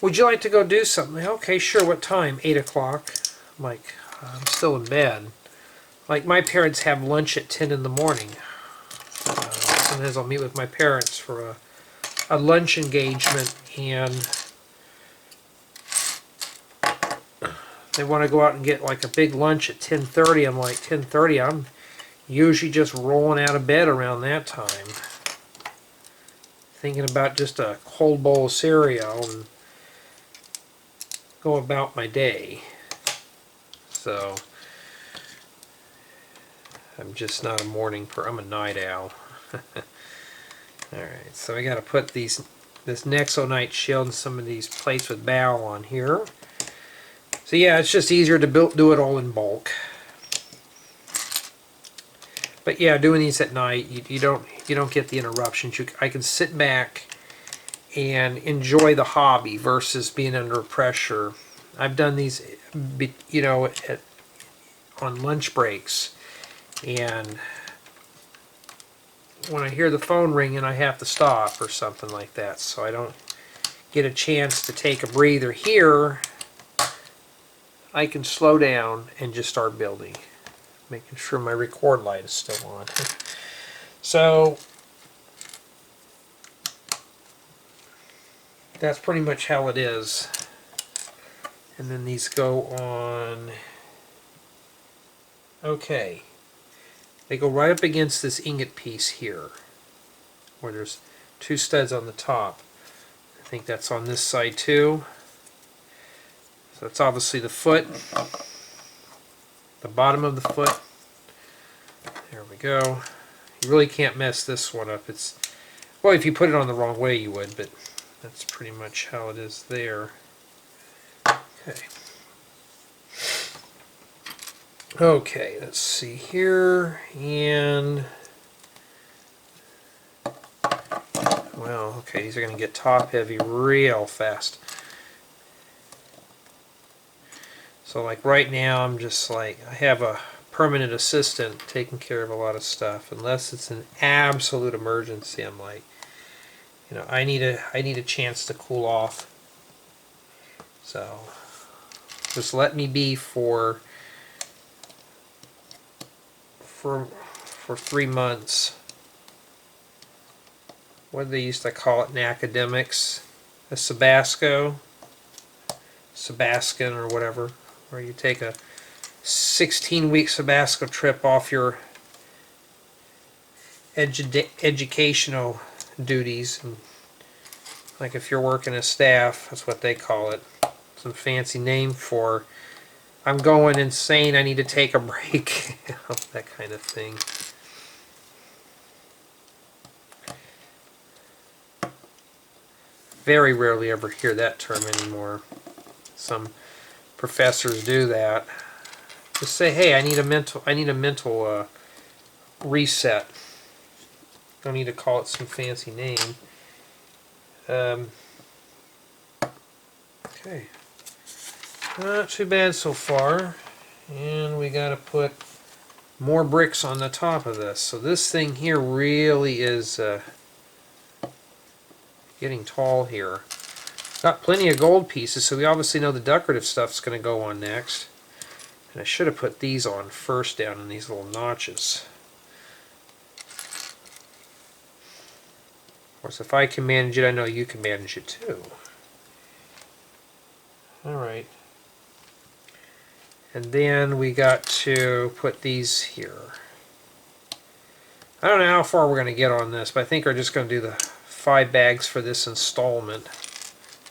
would you like to go do something? Okay, sure. What time? 8 o'clock. I'm like, I'm still in bed. Like, my parents have lunch at 10 in the morning. Sometimes I'll meet with my parents for a lunch engagement, and they want to go out and get like a big lunch at 10:30. I'm like, 10:30? I'm usually just rolling out of bed around that time. Thinking about just a cold bowl of cereal and go about my day. So I'm just not a morning person. I'm a night owl. Alright, so I got to put this Nexonite shield and some of these plates with bow on here. So yeah, it's just easier to do it all in bulk. But yeah, doing these at night, you don't get the interruptions. I can sit back and enjoy the hobby versus being under pressure. I've done these, on lunch breaks, and when I hear the phone ring and I have to stop or something like that, so I don't get a chance to take a breather here, I can slow down and just start building, making sure my record light is still on. So that's pretty much how it is. And then these go on. Okay, they go right up against this ingot piece here, where there's 2 studs on the top. I think that's on this side too. So that's obviously the foot, the bottom of the foot. There we go. You really can't mess this one up. Well, if you put it on the wrong way you would, but that's pretty much how it is there. Okay. Okay, let's see here, and well, okay, these are going to get top heavy real fast. So like right now, I'm just like, I have a permanent assistant taking care of a lot of stuff. Unless it's an absolute emergency, I'm like, I need a chance to cool off. So just let me be for 3 months. What do they used to call it in academics? A Sabasco, Sabaskin or whatever, where you take a 16-week Sabasco trip off your educational duties. And like if you're working as staff, that's what they call it. Some fancy name for I'm going insane, I need to take a break. That kind of thing. Very rarely ever hear that term anymore. Some professors do that. Just say, hey, I need a mental reset. Don't need to call it some fancy name. Okay. Not too bad so far. And we got to put more bricks on the top of this. So this thing here really is getting tall here. Got plenty of gold pieces, so we obviously know the decorative stuff's going to go on next. And I should have put these on first down in these little notches. course, if I can manage it, I know you can manage it too. Alright. And then we got to put these here. I don't know how far we're going to get on this, but I think we're just going to do the 5 bags for this installment.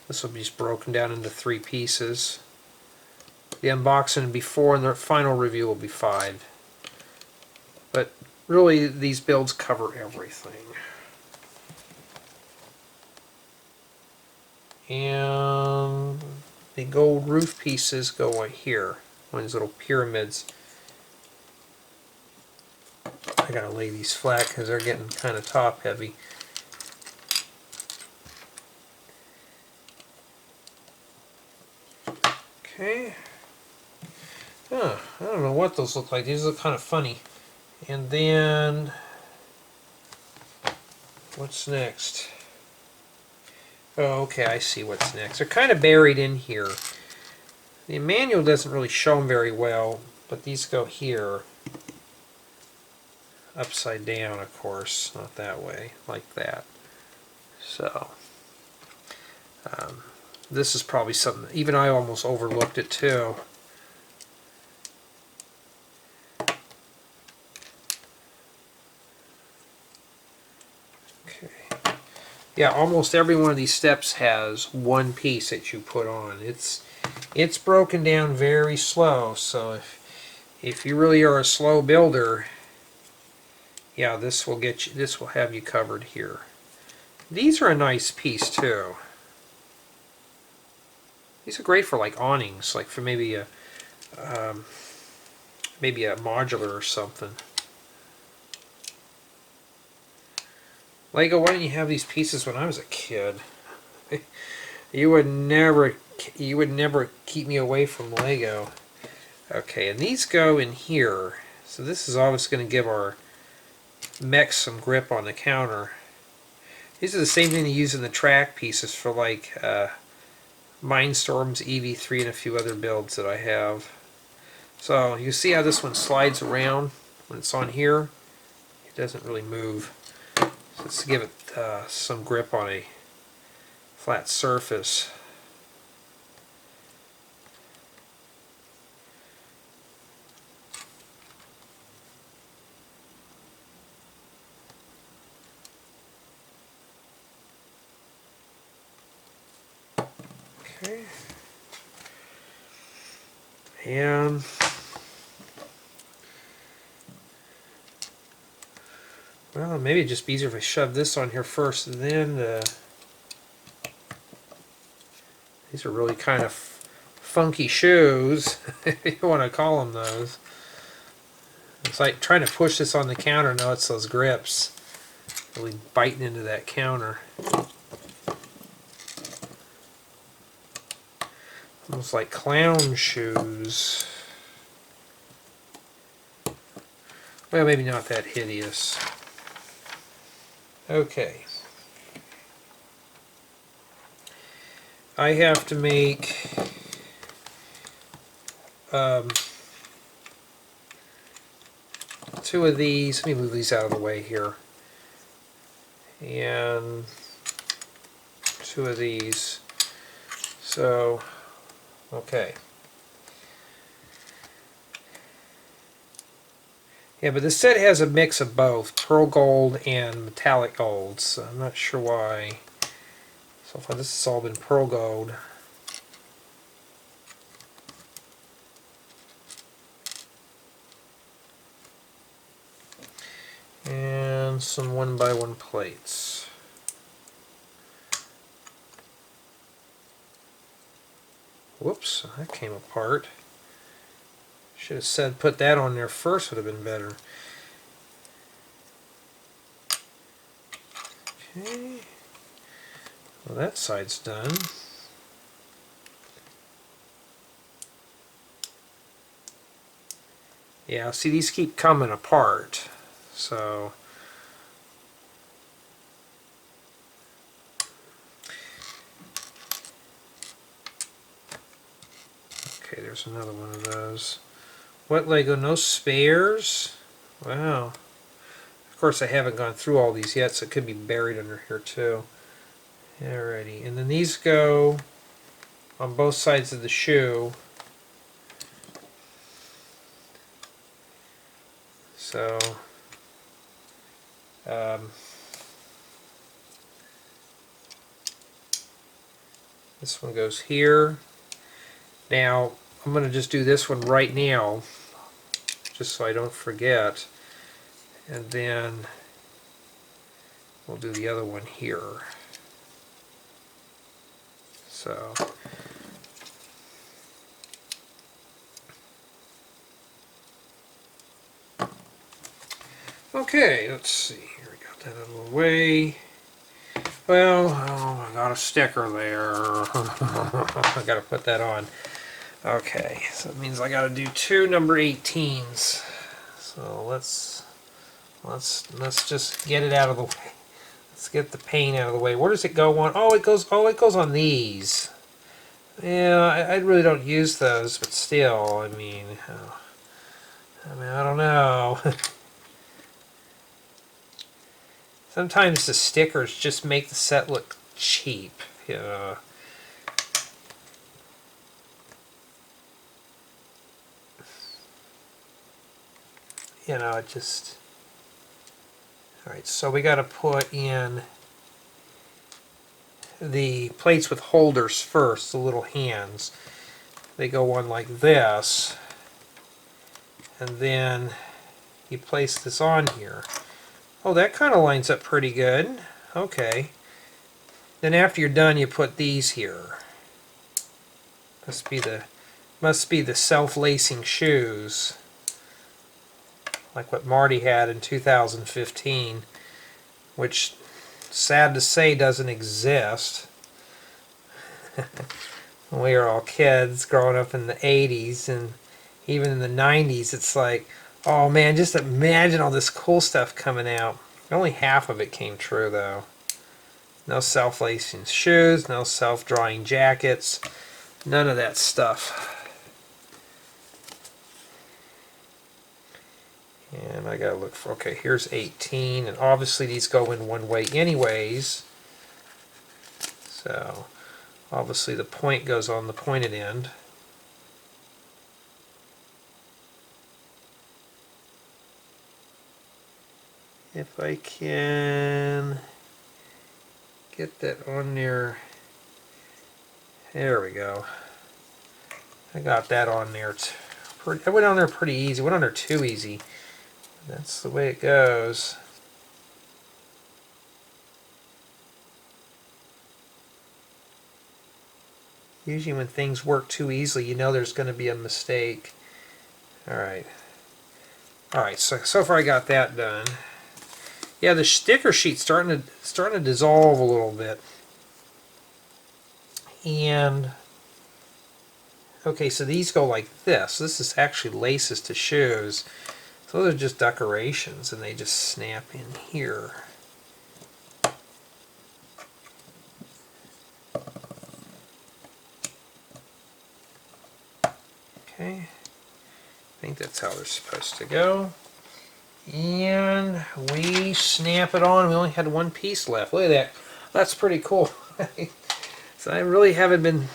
This will be just broken down into 3 pieces. The unboxing before and the final review will be 5. But really, these builds cover everything. And the gold roof pieces go right here. One of these little pyramids. I gotta lay these flat because they're getting kind of top heavy. Okay. I don't know what those look like. These look kind of funny. And then, what's next? Oh, okay, I see what's next. They're kind of buried in here. The manual doesn't really show them very well, but these go here. Upside down, of course, not that way, like that. So, this is probably something, even I almost overlooked it too. Okay. Yeah, almost every one of these steps has one piece that you put on. It's broken down very slow, so if you really are a slow builder, yeah, this will get you. This will have you covered here. These are a nice piece too. These are great for like awnings, like for maybe a modular or something. Lego, why didn't you have these pieces when I was a kid? You would never keep me away from Lego. Okay, and these go in here. So this is obviously going to give our mech some grip on the counter. These are the same thing they use in the track pieces for like Mindstorm's EV3 and a few other builds that I have. So you see how this one slides around when it's on here? It doesn't really move. So it's to give it some grip on a flat surface. Okay. And well, maybe it'd just be easier if I shove this on here first, and then these are really kind of funky shoes, if you want to call them those. It's like trying to push this on the counter. No, it's those grips really biting into that counter. Almost like clown shoes. Well, maybe not that hideous. Okay. I have to make two of these. Let me move these out of the way here. And two of these. So, okay. Yeah, but this set has a mix of both pearl gold and metallic gold, so I'm not sure why. So far this has all been pearl gold. And some 1x1 plates. Whoops, that came apart. Should have said put that on there first, would have been better. Okay. Well, that side's done. Yeah, see, these keep coming apart. So okay, there's another one of those. What Lego? No spares? Wow. Of course, I haven't gone through all these yet, so it could be buried under here too. Alrighty, and then these go on both sides of the shoe. So, this one goes here. Now, I'm going to just do this one right now, just so I don't forget. And then we'll do the other one here. So, okay, let's see. Here we got that out of the way. Well, oh, I got a sticker there. I got to put that on. Okay, so it means I got to do 2 number 18s. So let's just get it out of the way. Let's get the paint out of the way. Where does it go on? Oh, it goes on these. Yeah, I really don't use those, but still, I mean, I don't know. Sometimes the stickers just make the set look cheap, you know. You know, it just... Alright, so we got to put in the plates with holders first, the little hands. They go on like this, and then you place this on here. Oh, that kind of lines up pretty good. Okay. Then after you're done, you put these here. Must be the self-lacing shoes, like what Marty had in 2015, which, sad to say, doesn't exist. When we were all kids growing up in the 80s and even in the 90s, it's like, oh man, just imagine all this cool stuff coming out. Only half of it came true, though. No self-lacing shoes, no self-drying jackets, none of that stuff. And I gotta look for, okay, here's 18, and obviously these go in one way anyways. So, obviously the point goes on the pointed end. If I can get that on there. There we go. I got that on there. I went on there pretty easy. I went on there too easy. That's the way it goes. Usually when things work too easily, you know there's going to be a mistake. Alright. Alright, so far I got that done. Yeah, the sticker sheet's starting to dissolve a little bit. And okay, so these go like this. This is actually laces to shoes. So those are just decorations, and they just snap in here. Okay, I think that's how they're supposed to go. And we snap it on. We only had one piece left. Look at that. That's pretty cool. So I really haven't been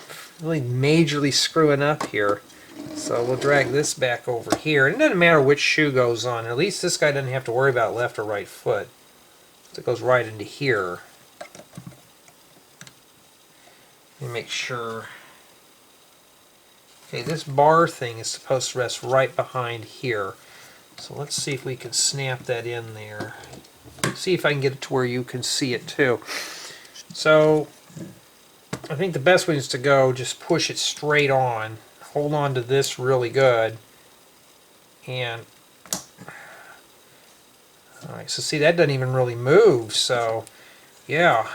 really majorly screwing up here. So we'll drag this back over here. It doesn't matter which shoe goes on. At least this guy doesn't have to worry about left or right foot. So it goes right into here. Let me make sure. Okay, this bar thing is supposed to rest right behind here. So let's see if we can snap that in there. See if I can get it to where you can see it too. So I think the best way is to go just push it straight on. Hold on to this really good. And alright, so see, that doesn't even really move. So yeah.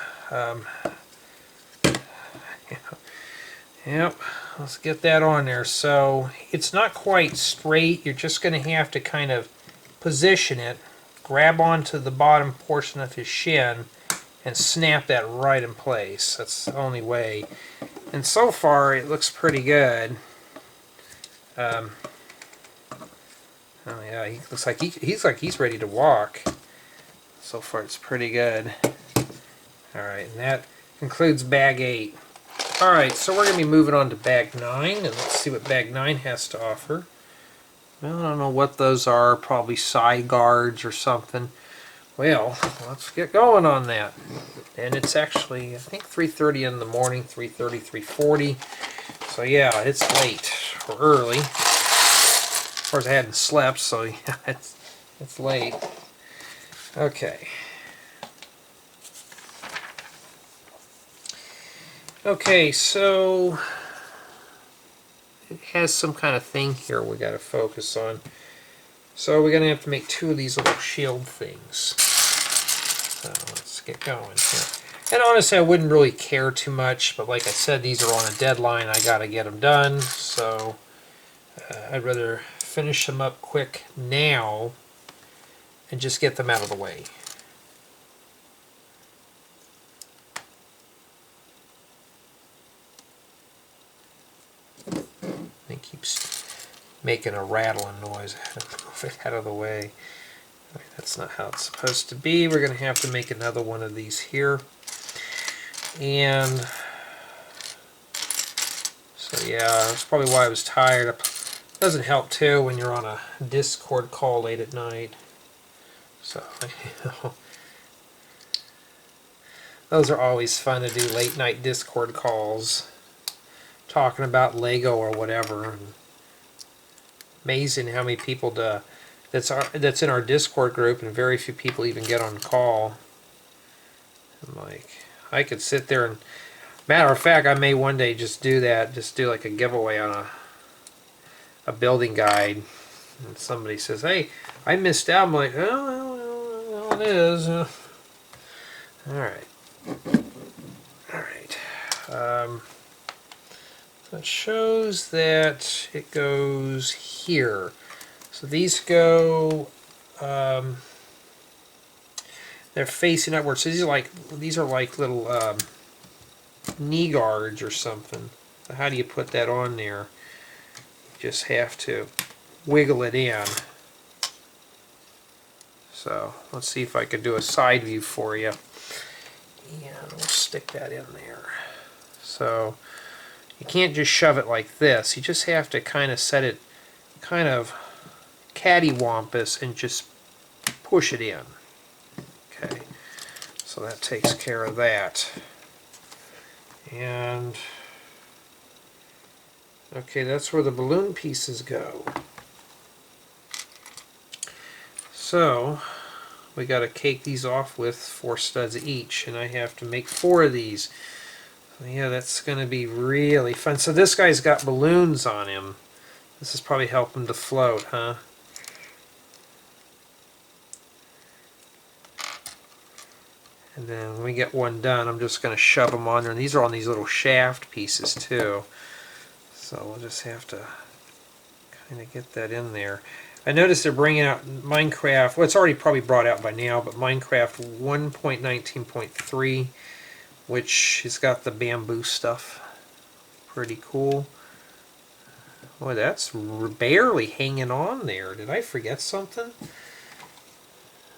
Yep. Let's get that on there. So it's not quite straight. You're just going to have to kind of position it, grab onto the bottom portion of his shin, and snap that right in place. That's the only way. And so far it looks pretty good. Oh yeah, he looks like he's ready to walk. So far it's pretty good. Alright, and that concludes bag 8. Alright, so we're going to be moving on to bag 9, and let's see what bag 9 has to offer. Well, I don't know what those are, probably side guards or something. Well, let's get going on that. And it's actually, I think 3:30 in the morning, 3:30, 3:40. So yeah, it's late, or early. Of course I hadn't slept, so yeah, it's late. Okay. Okay, so it has some kind of thing here we got to focus on. So we're going to have to make 2 of these little shield things. So let's get going here. And honestly, I wouldn't really care too much, but like I said, these are on a deadline. I got to get them done, so I'd rather finish them up quick now and just get them out of the way. It keeps making a rattling noise. I had to move it out of the way. That's not how it's supposed to be. We're going to have to make another one of these here. And so yeah, that's probably why I was tired. It doesn't help too when you're on a Discord call late at night. So, you know, those are always fun to do, late night Discord calls. Talking about Lego or whatever. And amazing how many people that's in our Discord group, and very few people even get on call. I'm like, I could sit there and, matter of fact, I may one day just do that, just do like a giveaway on a building guide. And somebody says, "Hey, I missed out." I'm like, "Oh, well, it is." All right, all right. It shows that it goes here. So these go, they're facing upwards. So these are like little knee guards or something. So how do you put that on there? You just have to wiggle it in. So let's see if I can do a side view for you. And we'll stick that in there. So you can't just shove it like this. You just have to kind of set it kind of cattywampus and just push it in. Okay, so that takes care of that. And okay, that's where the balloon pieces go. So we got to cake these off with 4 studs each, and I have to make 4 of these. Yeah, that's going to be really fun. So this guy's got balloons on him. This is probably helping to float, huh? And then when we get one done, I'm just going to shove them on there. And these are on these little shaft pieces too. So we'll just have to kind of get that in there. I noticed they're bringing out Minecraft. Well, it's already probably brought out by now, but Minecraft 1.19.3. which has got the bamboo stuff. Pretty cool. Boy, that's barely hanging on there. Did I forget something?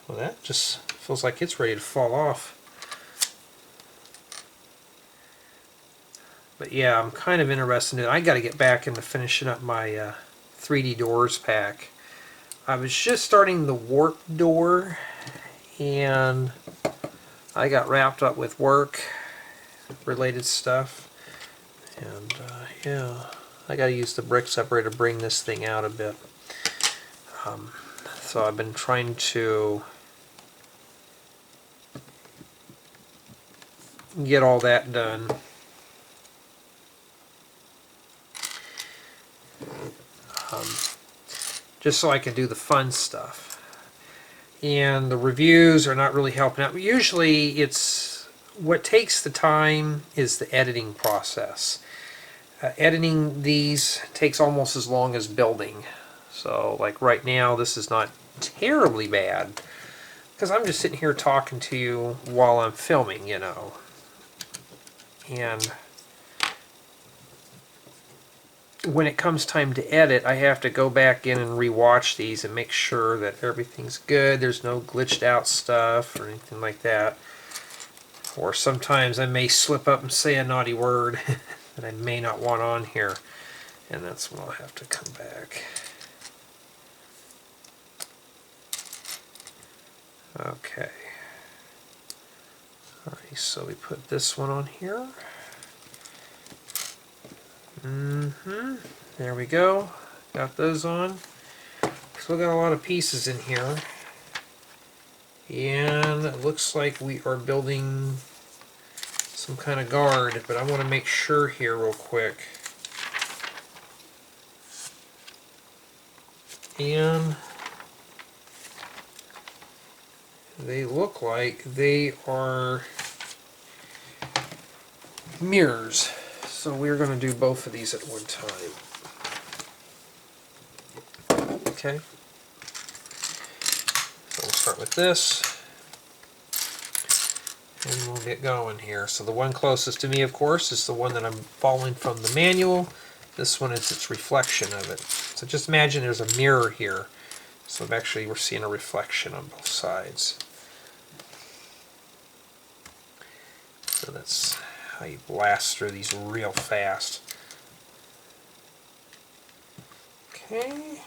Well, that just feels like it's ready to fall off. But yeah, I'm kind of interested in it. I got to get back into finishing up my 3D doors pack. I was just starting the warp door, and I got wrapped up with work related stuff, and yeah, I gotta use the brick separator to bring this thing out a bit. So I've been trying to get all that done. Just so I can do the fun stuff. And the reviews are not really helping out. Usually it's what takes the time is the editing process. Editing these takes almost as long as building. So like right now this is not terribly bad because I'm just sitting here talking to you while I'm filming, you know. And when it comes time to edit, I have to go back in and rewatch these and make sure that everything's good. There's no glitched out stuff or anything like that. Or sometimes I may slip up and say a naughty word that I may not want on here. And that's when I'll have to come back. Okay. Alright, so we put this one on here. There we go. Got those on. Still got a lot of pieces in here. And it looks like we are building some kind of guard, but I want to make sure here real quick. And they look like they are mirrors. So we're going to do both of these at one time. Okay. So we'll start with this. And we'll get going here. So the one closest to me, of course, is the one that I'm following from the manual. This one is its reflection of it. So just imagine there's a mirror here. So actually we're seeing a reflection on both sides. So that's how you blast through these real fast. Okay.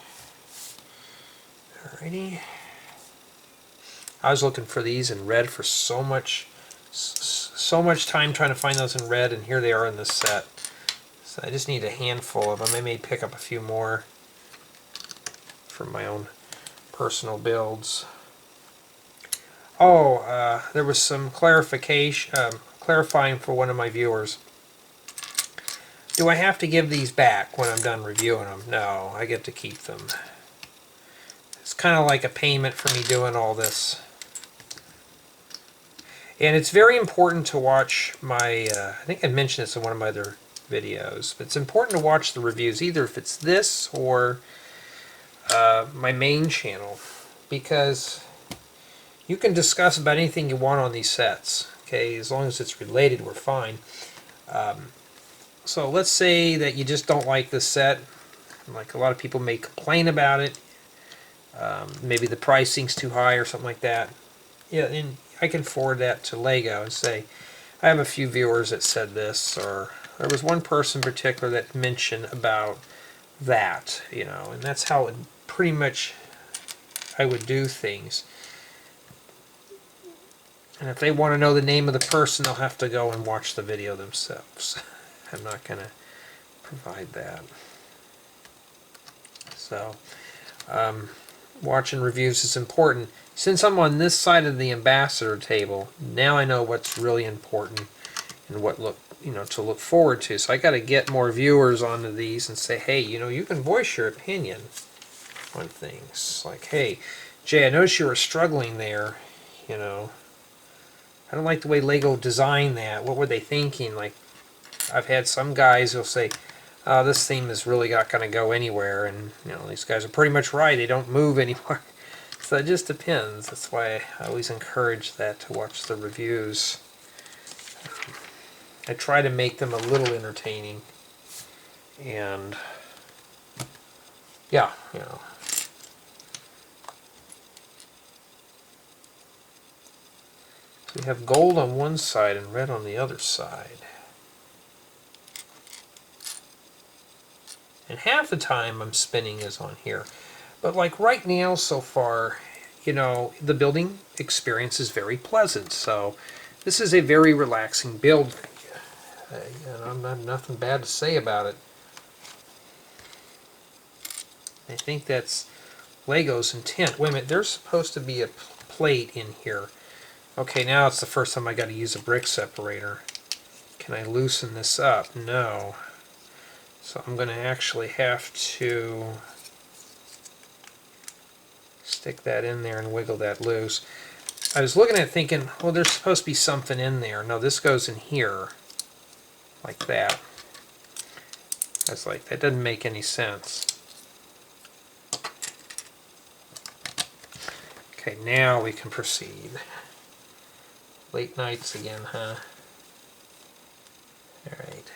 Alrighty. I was looking for these in red for so much time trying to find those in red, and here they are in this set. So I just need a handful of them. I may pick up a few more for my own personal builds. Oh, there was some clarifying for one of my viewers. Do I have to give these back when I'm done reviewing them? No, I get to keep them. It's kind of like a payment for me doing all this. And it's very important to watch my, I think I mentioned this in one of my other videos, but it's important to watch the reviews, either if it's this or my main channel, because you can discuss about anything you want on these sets. Okay, as long as it's related, we're fine. So let's say that you just don't like this set. Like a lot of people may complain about it. Maybe the pricing's too high or something like that. Yeah, and I can forward that to Lego and say, I have a few viewers that said this, or there was one person in particular that mentioned about that, you know, and that's how it pretty much I would do things. And if they want to know the name of the person, they'll have to go and watch the video themselves. I'm not going to provide that. So, watching reviews is important. Since I'm on this side of the ambassador table, now I know what's really important and what to look forward to. So I got to get more viewers onto these and say, hey, you can voice your opinion on things. Like, hey, Jay, I noticed you were struggling there. I don't like the way Lego designed that. What were they thinking? Like, I've had some guys who'll say, oh, this theme is really not going to go anywhere, and these guys are pretty much right. They don't move anymore. So it just depends. That's why I always encourage that, to watch the reviews. I try to make them a little entertaining, and yeah, We have gold on one side and red on the other side. And half the time I'm spinning is on here. But like right now so far, the building experience is very pleasant. So this is a very relaxing build. And I have nothing bad to say about it. I think that's Lego's intent. Wait a minute, there's supposed to be a plate in here. Okay, now it's the first time I got to use a brick separator. Can I loosen this up? No. So I'm going to actually have to stick that in there and wiggle that loose. I was looking at it thinking, well, there's supposed to be something in there. No, this goes in here. Like that. I was like, that doesn't make any sense. Okay, now we can proceed. Late nights again, huh? Alright.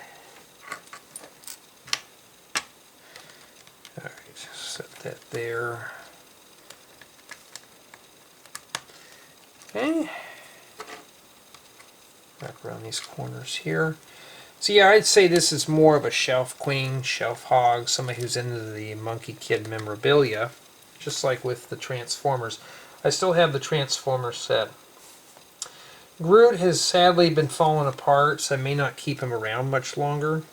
Set that there. Okay. Back around these corners here. So yeah, I'd say this is more of a shelf queen, shelf hog, somebody who's into the Monkey Kid memorabilia, just like with the Transformers. I still have the Transformers set. Groot has sadly been falling apart, so I may not keep him around much longer.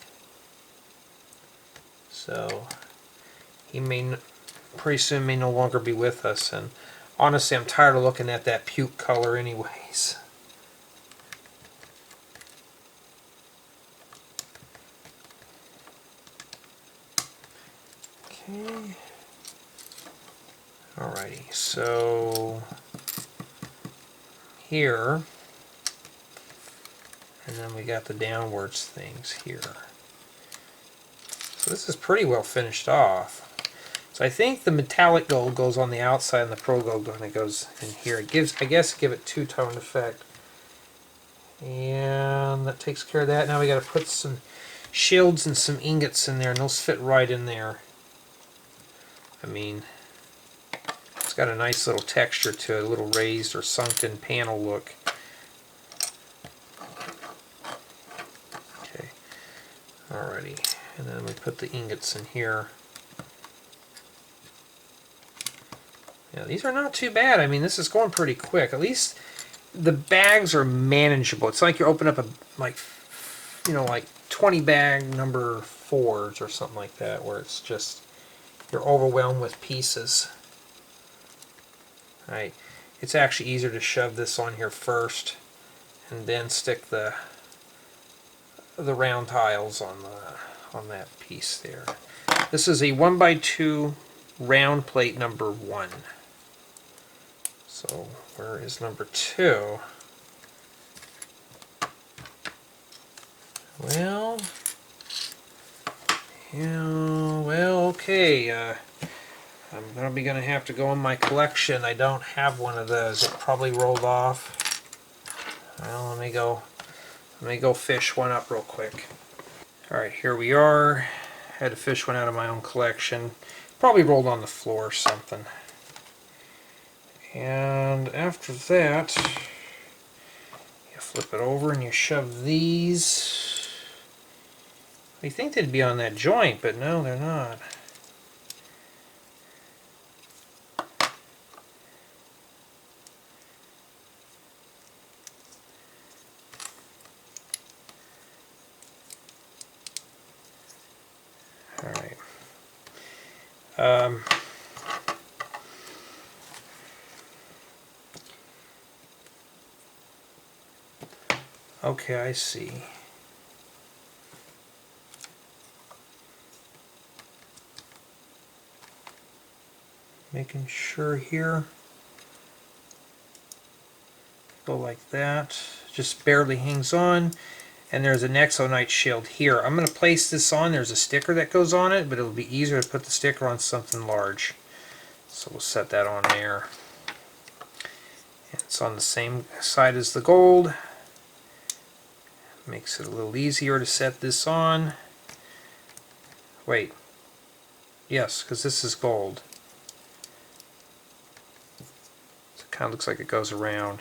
So he may, pretty soon may no longer be with us, and honestly I'm tired of looking at that puke color anyways. Okay. Alrighty, so here, and then we got the downwards things here. So this is pretty well finished off. So I think the metallic gold goes on the outside and the pearl gold kind of goes in here. It gives, I guess, give it two-tone effect. And that takes care of that. Now we got to put some shields and some ingots in there, and those fit right in there. I mean, it's got a nice little texture to it, a little raised or sunken panel look. Okay, alrighty, and then we put the ingots in here. Yeah, these are not too bad. I mean, this is going pretty quick. At least the bags are manageable. It's like you open up a, like 20 bag number 4s or something like that, where it's just, you're overwhelmed with pieces. Right. It's actually easier to shove this on here first and then stick the round tiles on that piece there. This is a 1x2 round plate number 1. So where is number 2? Well, yeah, well, okay. I'm probably going to have to go in my collection. I don't have one of those. It probably rolled off. Well, let me go fish one up real quick. Alright, here we are. Had to fish one out of my own collection. Probably rolled on the floor or something. And after that, you flip it over and you shove these. You think they'd be on that joint, but no, they're not. Alright. Okay, I see. Making sure here. Go like that. Just barely hangs on. And there's an Exonite shield here. I'm going to place this on. There's a sticker that goes on it, but it'll be easier to put the sticker on something large. So we'll set that on there. And it's on the same side as the gold. Makes it a little easier to set this on. Wait. Yes, because this is gold. So it kind of looks like it goes around.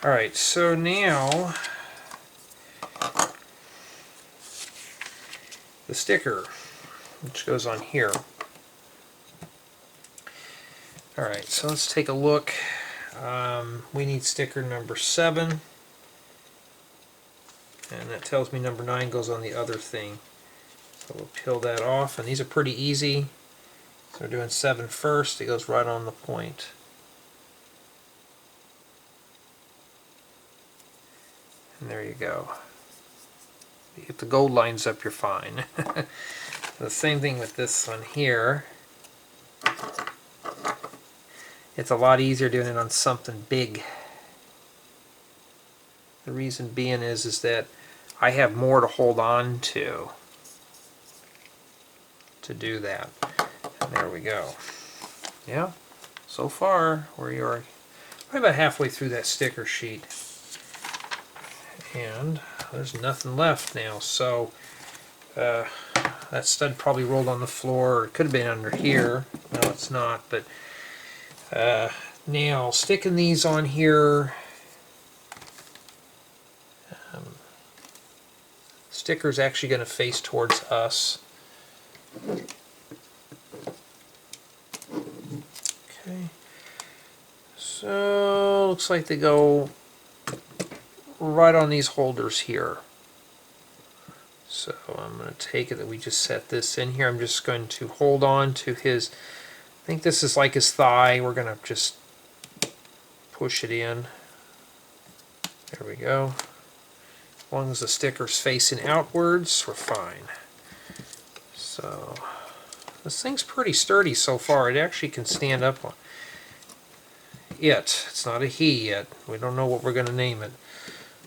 Alright, so now the sticker, which goes on here. Alright, so let's take a look. We need sticker number 7. And that tells me number 9 goes on the other thing. So we'll peel that off, and these are pretty easy. So we're doing 7 first, it goes right on the point. And there you go. If the gold lines up, you're fine. The same thing with this one here. It's a lot easier doing it on something big. The reason being is that I have more to hold on to do that. And there we go. Yeah, so far we are probably about halfway through that sticker sheet. And there's nothing left now, so that stud probably rolled on the floor, or it could have been under here. No, it's not, but now sticking these on here, sticker's actually going to face towards us. Okay, so looks like they go right on these holders here. So I'm going to take it that we just set this in here. I'm just going to hold on to his, I think this is like his thigh. We're going to just push it in. There we go. As long as the sticker's facing outwards, we're fine. So this thing's pretty sturdy so far. It actually can stand up on it. It's not a he yet. We don't know what we're going to name it.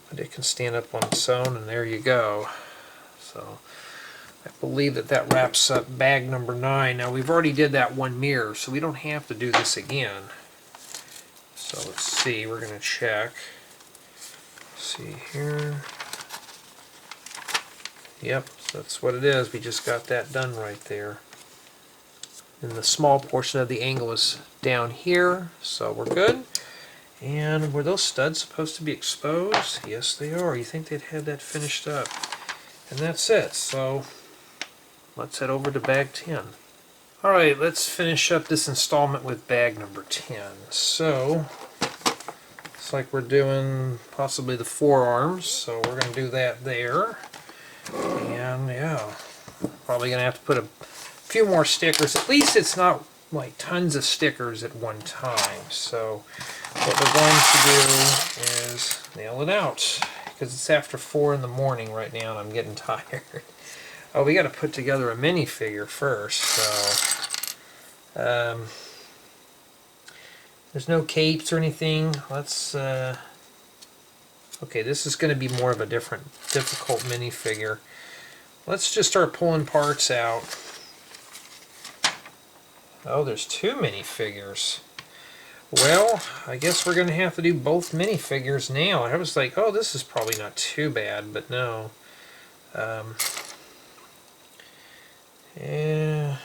But it can stand up on its own, and there you go. So I believe that that wraps up bag number 9. Now we've already did that one mirror, so we don't have to do this again. So let's see, we're going to check. See here. Yep, so that's what it is. We just got that done right there. And the small portion of the angle is down here, so we're good. And were those studs supposed to be exposed? Yes, they are. You think they'd have that finished up. And that's it. So let's head over to bag 10. Alright, let's finish up this installment with bag number 10. So, looks like we're doing possibly the forearms, so we're going to do that there. And yeah, probably going to have to put a few more stickers. At least it's not like tons of stickers at one time. So what we're going to do is nail it out, because it's after 4 in the morning right now and I'm getting tired. Oh, we got to put together a minifigure first. So there's no capes or anything. Let's okay, this is going to be more of a difficult minifigure. Let's just start pulling parts out. Oh, there's 2 minifigures. Well, I guess we're going to have to do both minifigures now. I was like, oh, this is probably not too bad, but no. Yeah.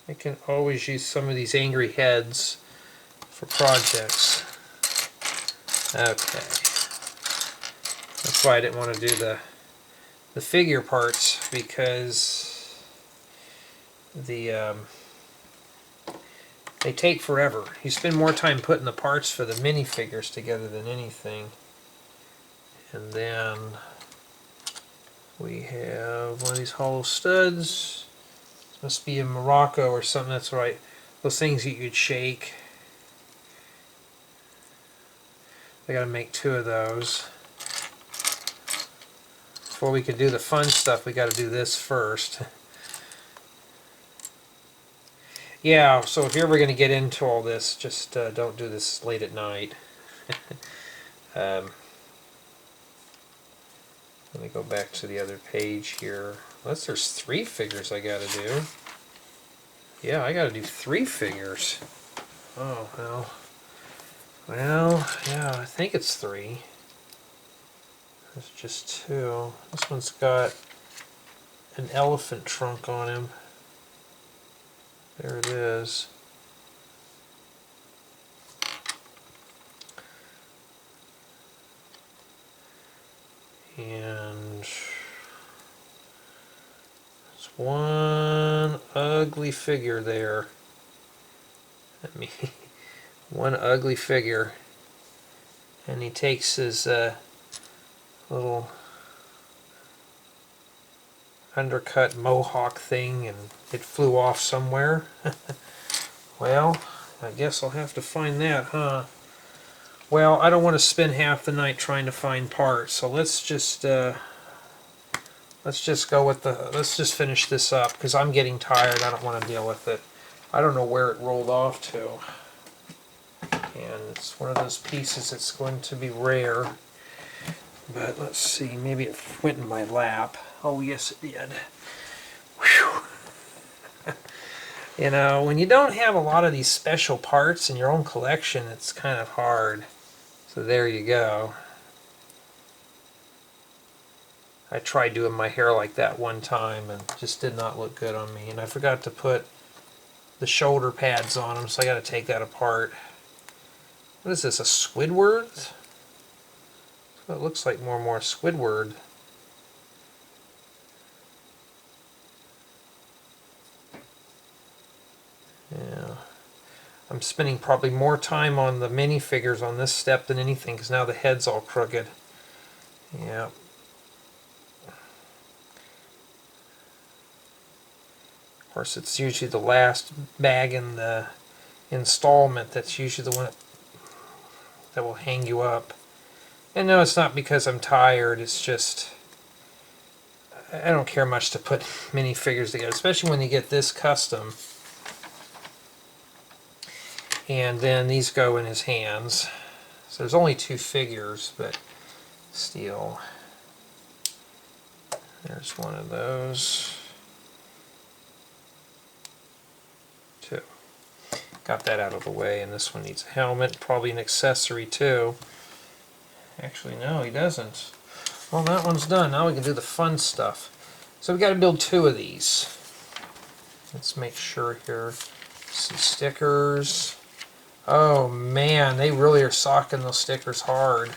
I can always use some of these angry heads for projects. Okay. That's why I didn't want to do the figure parts, because they take forever. You spend more time putting the parts for the minifigures together than anything. And then we have one of these hollow studs. This must be in Morocco or something. That's right. Those things that you'd shake. I gotta make 2 of those. Before we can do the fun stuff, we gotta do this first. Yeah, so if you're ever gonna get into all this, just don't do this late at night. Let me go back to the other page here. Unless there's 3 figures I gotta do. Yeah, I gotta do 3 figures. Oh, well. Well, yeah, I think it's 3. There's just 2. This one's got an elephant trunk on him. There it is. And there's one ugly figure there. I mean, one ugly figure. And he takes his little undercut mohawk thing and it flew off somewhere. Well, I guess I'll have to find that, huh? Well, I don't want to spend half the night trying to find parts, so let's just go with let's just finish this up, because I'm getting tired. I don't want to deal with it. I don't know where it rolled off to. And it's one of those pieces that's going to be rare. But let's see, maybe it went in my lap. Oh, yes it did. Whew. You know, when you don't have a lot of these special parts in your own collection, it's kind of hard. So there you go. I tried doing my hair like that one time and just did not look good on me. And I forgot to put the shoulder pads on them, so I got to take that apart. What is this, a Squidward? Well, it looks like more and more Squidward. Yeah. I'm spending probably more time on the minifigures on this step than anything, because now the head's all crooked. Yeah. Of course, it's usually the last bag in the installment that's usually the one that will hang you up. And no, it's not because I'm tired, it's just I don't care much to put minifigures together, especially when you get this custom. And then these go in his hands. So there's only 2 figures, but still. There's one of those. 2. Got that out of the way, and this one needs a helmet, probably an accessory too. Actually, no, he doesn't. Well, that one's done. Now we can do the fun stuff. So we got to build 2 of these. Let's make sure here. Some stickers. Oh man, they really are socking those stickers hard.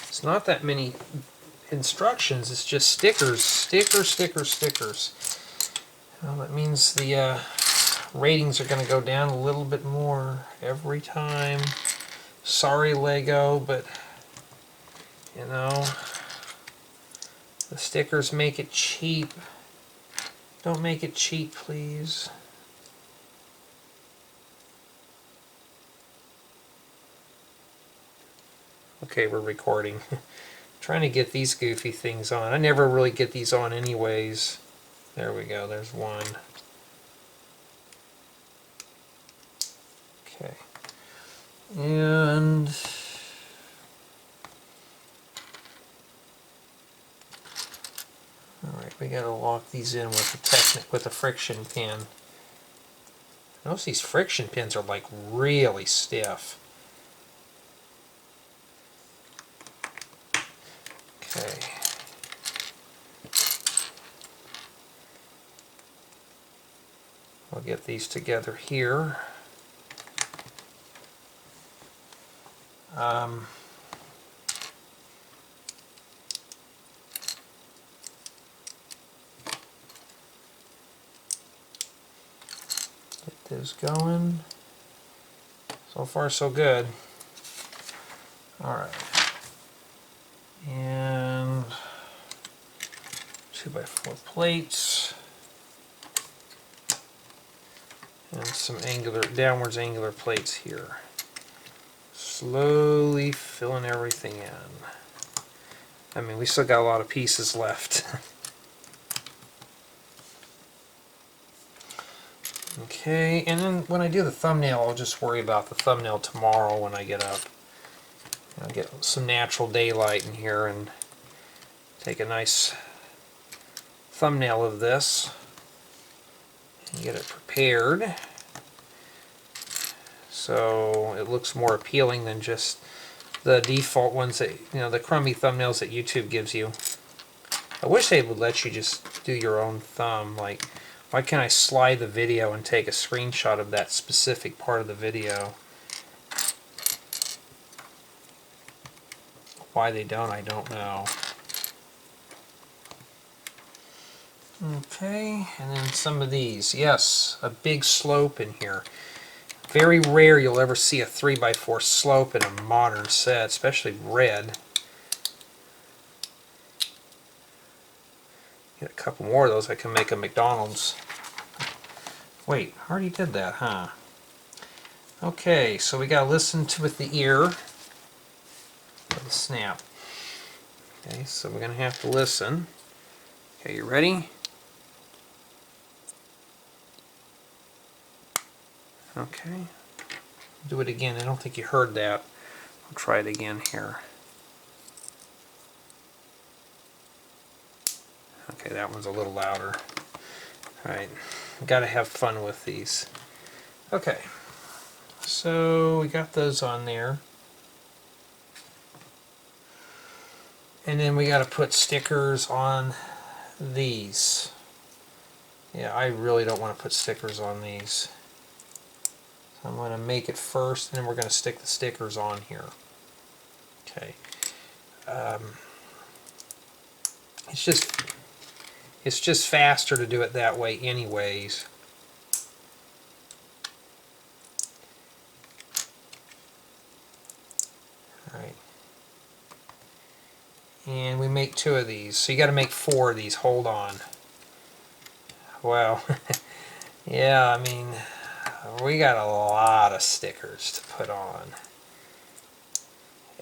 It's not that many instructions, it's just stickers. Stickers, stickers, stickers. Well, that means the ratings are going to go down a little bit more every time. Sorry, Lego, but you know, the stickers make it cheap. Don't make it cheap, please. Okay, we're recording. Trying to get these goofy things on. I never really get these on anyways. There we go, there's one. Okay. And alright, we gotta lock these in with a friction pin. Notice these friction pins are like really stiff. Okay. I'll get these together here. Get this going. So far, so good. Alright. And 2x4 plates. And some downwards angular plates here. Slowly filling everything in. I mean, we still got a lot of pieces left. Okay, and then when I do the thumbnail, I'll just worry about the thumbnail tomorrow when I get up. I'll get some natural daylight in here and take a nice thumbnail of this and get it prepared so it looks more appealing than just the default ones that, you know, the crummy thumbnails that YouTube gives you. I wish they would let you just do your own thumb. Like, why can't I slide the video and take a screenshot of that specific part of the video? Why they don't, I don't know. Okay, and then some of these. Yes, a big slope in here. Very rare you'll ever see a 3x4 slope in a modern set, especially red. Get a couple more of those, I can make a McDonald's. Wait, I already did that, huh? Okay, so we gotta listen to with the ear. For the snap. Okay, so we're gonna have to listen. Okay, you ready? Okay. Do it again. I don't think you heard that. I'll try it again here. Okay, that one's a little louder. Alright, got to have fun with these. Okay, so we got those on there. And then we got to put stickers on these. Yeah, I really don't want to put stickers on these. So I'm going to make it first, and then we're going to stick the stickers on here. Okay. It's just faster to do it that way anyways. Alright. And we make 2 of these. So you got to make 4 of these. Hold on. Well, yeah, I mean, we got a lot of stickers to put on.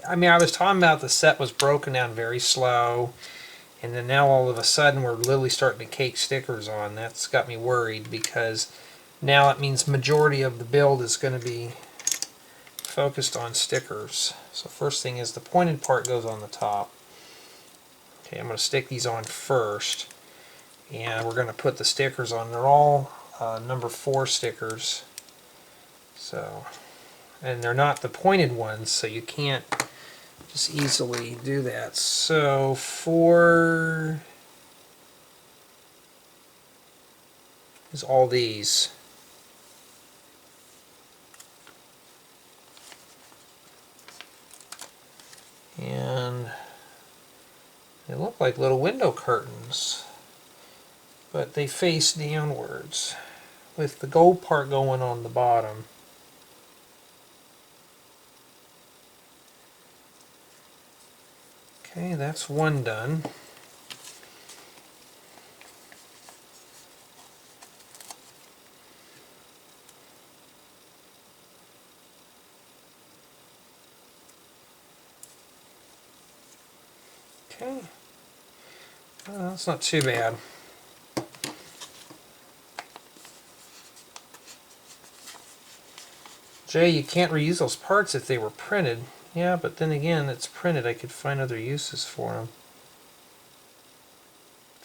I mean, I was talking about the set was broken down very slow, and then now all of a sudden we're literally starting to cake stickers on. That's got me worried, because now it means majority of the build is going to be focused on stickers. So first thing is the pointed part goes on the top. Okay, I'm going to stick these on first, and we're going to put the stickers on. They're all number 4 stickers. So, and they're not the pointed ones, so you can't just easily do that. So 4 is all these. And they look like little window curtains, but they face downwards with the gold part going on the bottom. Okay, that's one done. Okay, that's not too bad. Jay, you can't reuse those parts if they were printed. Yeah, but then again, it's printed. I could find other uses for them.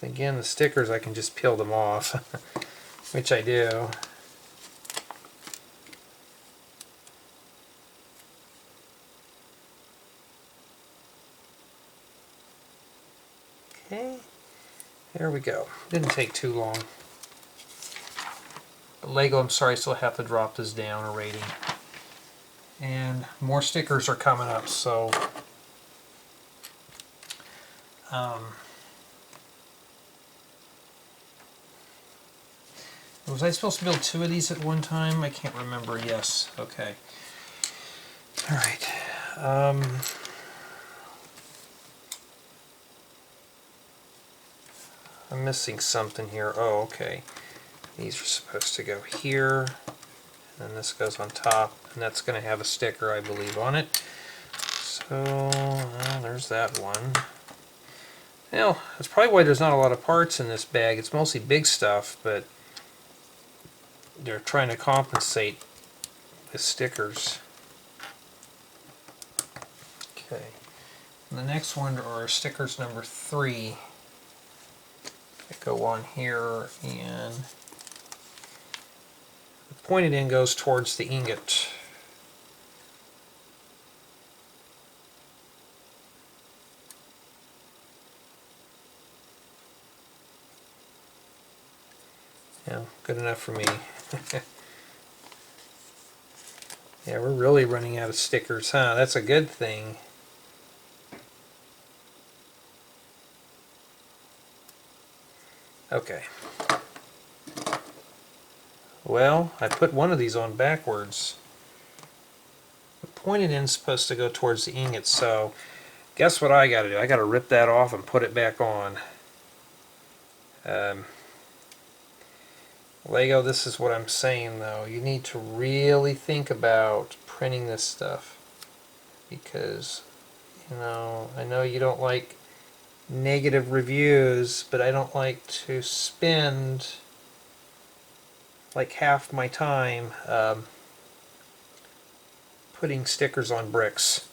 Again, the stickers, I can just peel them off, which I do. Okay, there we go. Didn't take too long. But Lego, I'm sorry, I still have to drop this down a rating. And more stickers are coming up, so was I supposed to build 2 of these at one time? I can't remember. Yes. Okay. All right. I'm missing something here. Oh, okay. These are supposed to go here, and then this goes on top, and that's going to have a sticker, I believe, on it. So, there's that one. Well, that's probably why there's not a lot of parts in this bag. It's mostly big stuff, but they're trying to compensate with stickers. Okay. And the next one are stickers number 3 that go on here, and the pointed end goes towards the ingot. Yeah, good enough for me. Yeah, we're really running out of stickers, huh? That's a good thing. Okay. Well, I put one of these on backwards. The pointed end's supposed to go towards the ingot, so guess what I gotta do? I gotta rip that off and put it back on. Lego, this is what I'm saying though. You need to really think about printing this stuff, because, you know, I know you don't like negative reviews, but I don't like to spend like half my time putting stickers on bricks,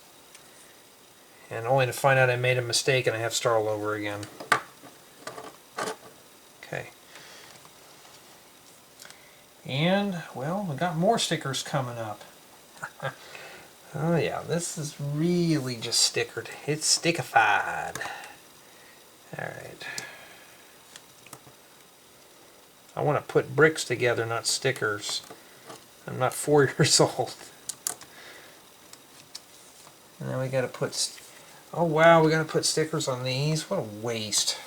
and only to find out I made a mistake and I have to start all over again. Okay. And, well, we got more stickers coming up. Oh yeah, this is really just stickered. It's stickified. Alright. I want to put bricks together, not stickers. I'm not 4 years old. And then we got to put... Oh wow, we got to put stickers on these? What a waste.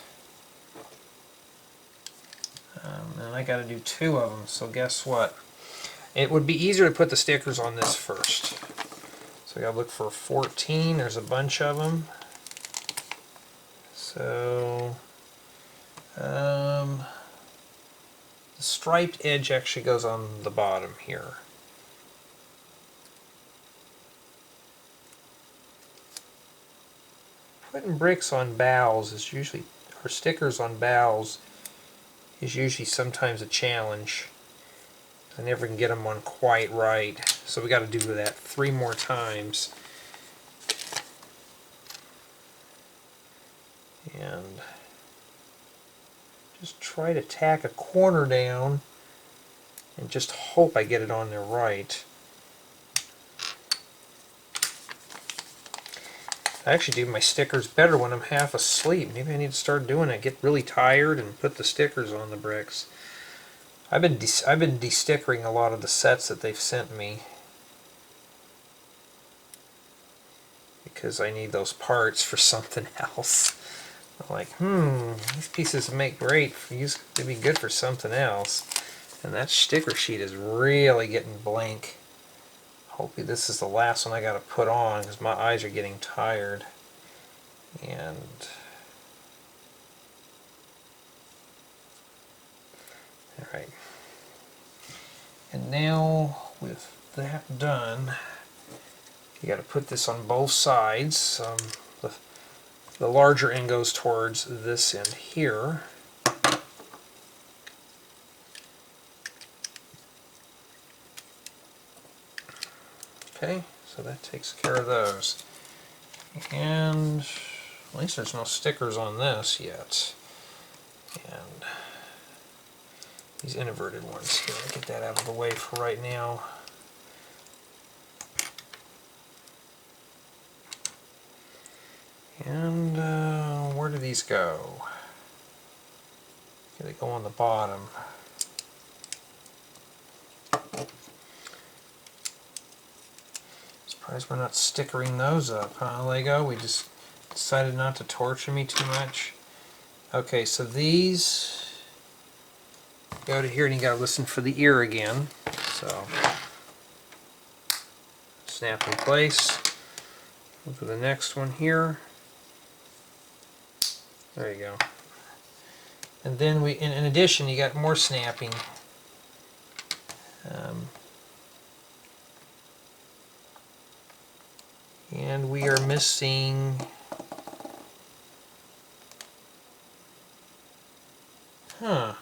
And I got to do 2 of them, so guess what? It would be easier to put the stickers on this first. So we got to look for 14. There's a bunch of them. So... the striped edge actually goes on the bottom here. Putting bricks on bowels is usually, or stickers on bowels is usually sometimes a challenge. I never can get them on quite right, so we got to do that 3 more times. And just try to tack a corner down and just hope I get it on there right. I actually do my stickers better when I'm half asleep. Maybe I need to start doing it. Get really tired and put the stickers on the bricks. I've been de-stickering a lot of the sets that they've sent me because I need those parts for something else. I'm like, these pieces make great. They'd be good for something else. And that sticker sheet is really getting blank. Hopefully this is the last one I got to put on because my eyes are getting tired. And alright. And now with that done, you got to put this on both sides. The larger end goes towards this end here. Okay, so that takes care of those. And at least there's no stickers on this yet. And these inverted ones here, I'll get that out of the way for right now. And where do these go? Okay, they go on the bottom. Surprised we're not stickering those up, huh, Lego? We just decided not to torture me too much. Okay, so these go to here and you gotta listen for the ear again. So snap in place. Look for the next one here. There you go. And then in addition, you got more snapping. And we are missing... Huh.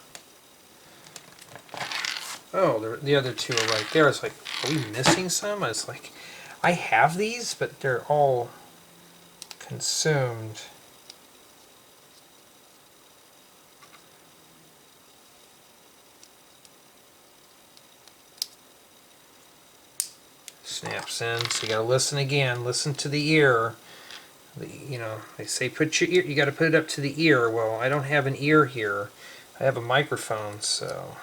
Oh, the other 2 are right there. It's like, are we missing some? It's like, I have these, but they're all consumed. Snaps in, so you gotta listen again. Listen to the ear. You know, they say put your ear. You gotta put it up to the ear. Well, I don't have an ear here. I have a microphone, so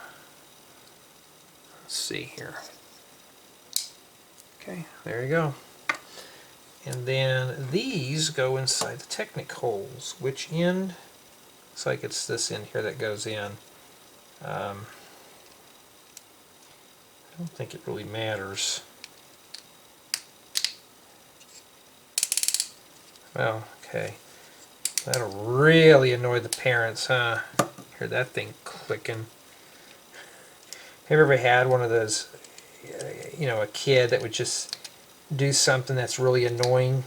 let's see here. Okay, there you go. And then these go inside the Technic holes. Which end? Looks like it's this end here that goes in. I don't think it really matters. Well, okay. That'll really annoy the parents, huh? Hear that thing clicking. Have you ever had one of those, you know, a kid that would just do something that's really annoying?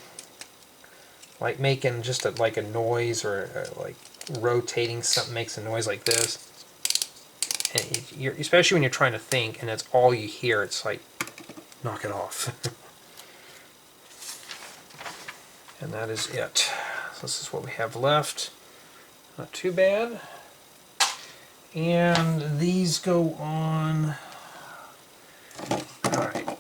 Like making just like a noise, or like rotating something makes a noise like this. And especially when you're trying to think and that's all you hear, it's like, knock it off. And that is it. So this is what we have left. Not too bad. And these go on. Alright.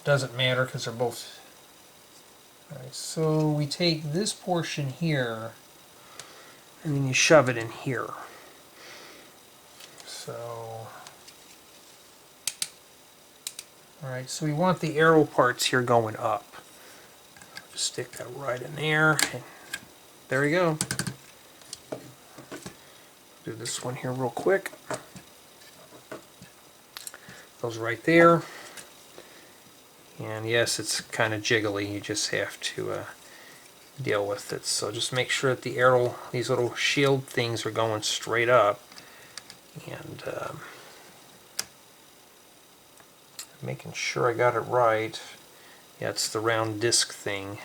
doesn't matter because they're both. Alright, so we take this portion here and then you shove it in here. So, alright, so we want the arrow parts here going up. Just stick that right in there, and there we go. Do this one here real quick. Goes right there. And yes, it's kind of jiggly. You just have to deal with it. So just make sure that the arrow, these little shield things are going straight up. And making sure I got it right. Yeah, it's the round disc thing.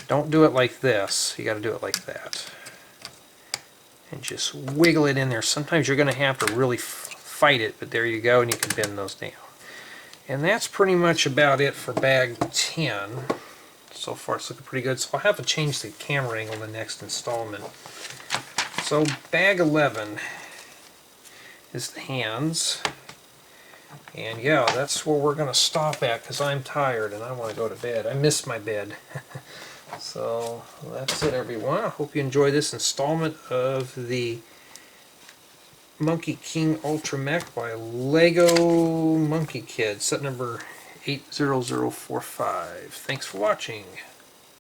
Don't do it like this. You got to do it like that. And just wiggle it in there. Sometimes you're going to have to really fight it, but there you go, and you can bend those down. And that's pretty much about it for bag 10. So far it's looking pretty good. So I'll have to change the camera angle in the next installment. So bag 11 is the hands. And yeah, that's where we're going to stop at because I'm tired and I want to go to bed. I miss my bed. So that's it, everyone. I hope you enjoy this installment of the Monkey King Ultra Mech by Lego Monkey Kid, set number 80045. Thanks for watching.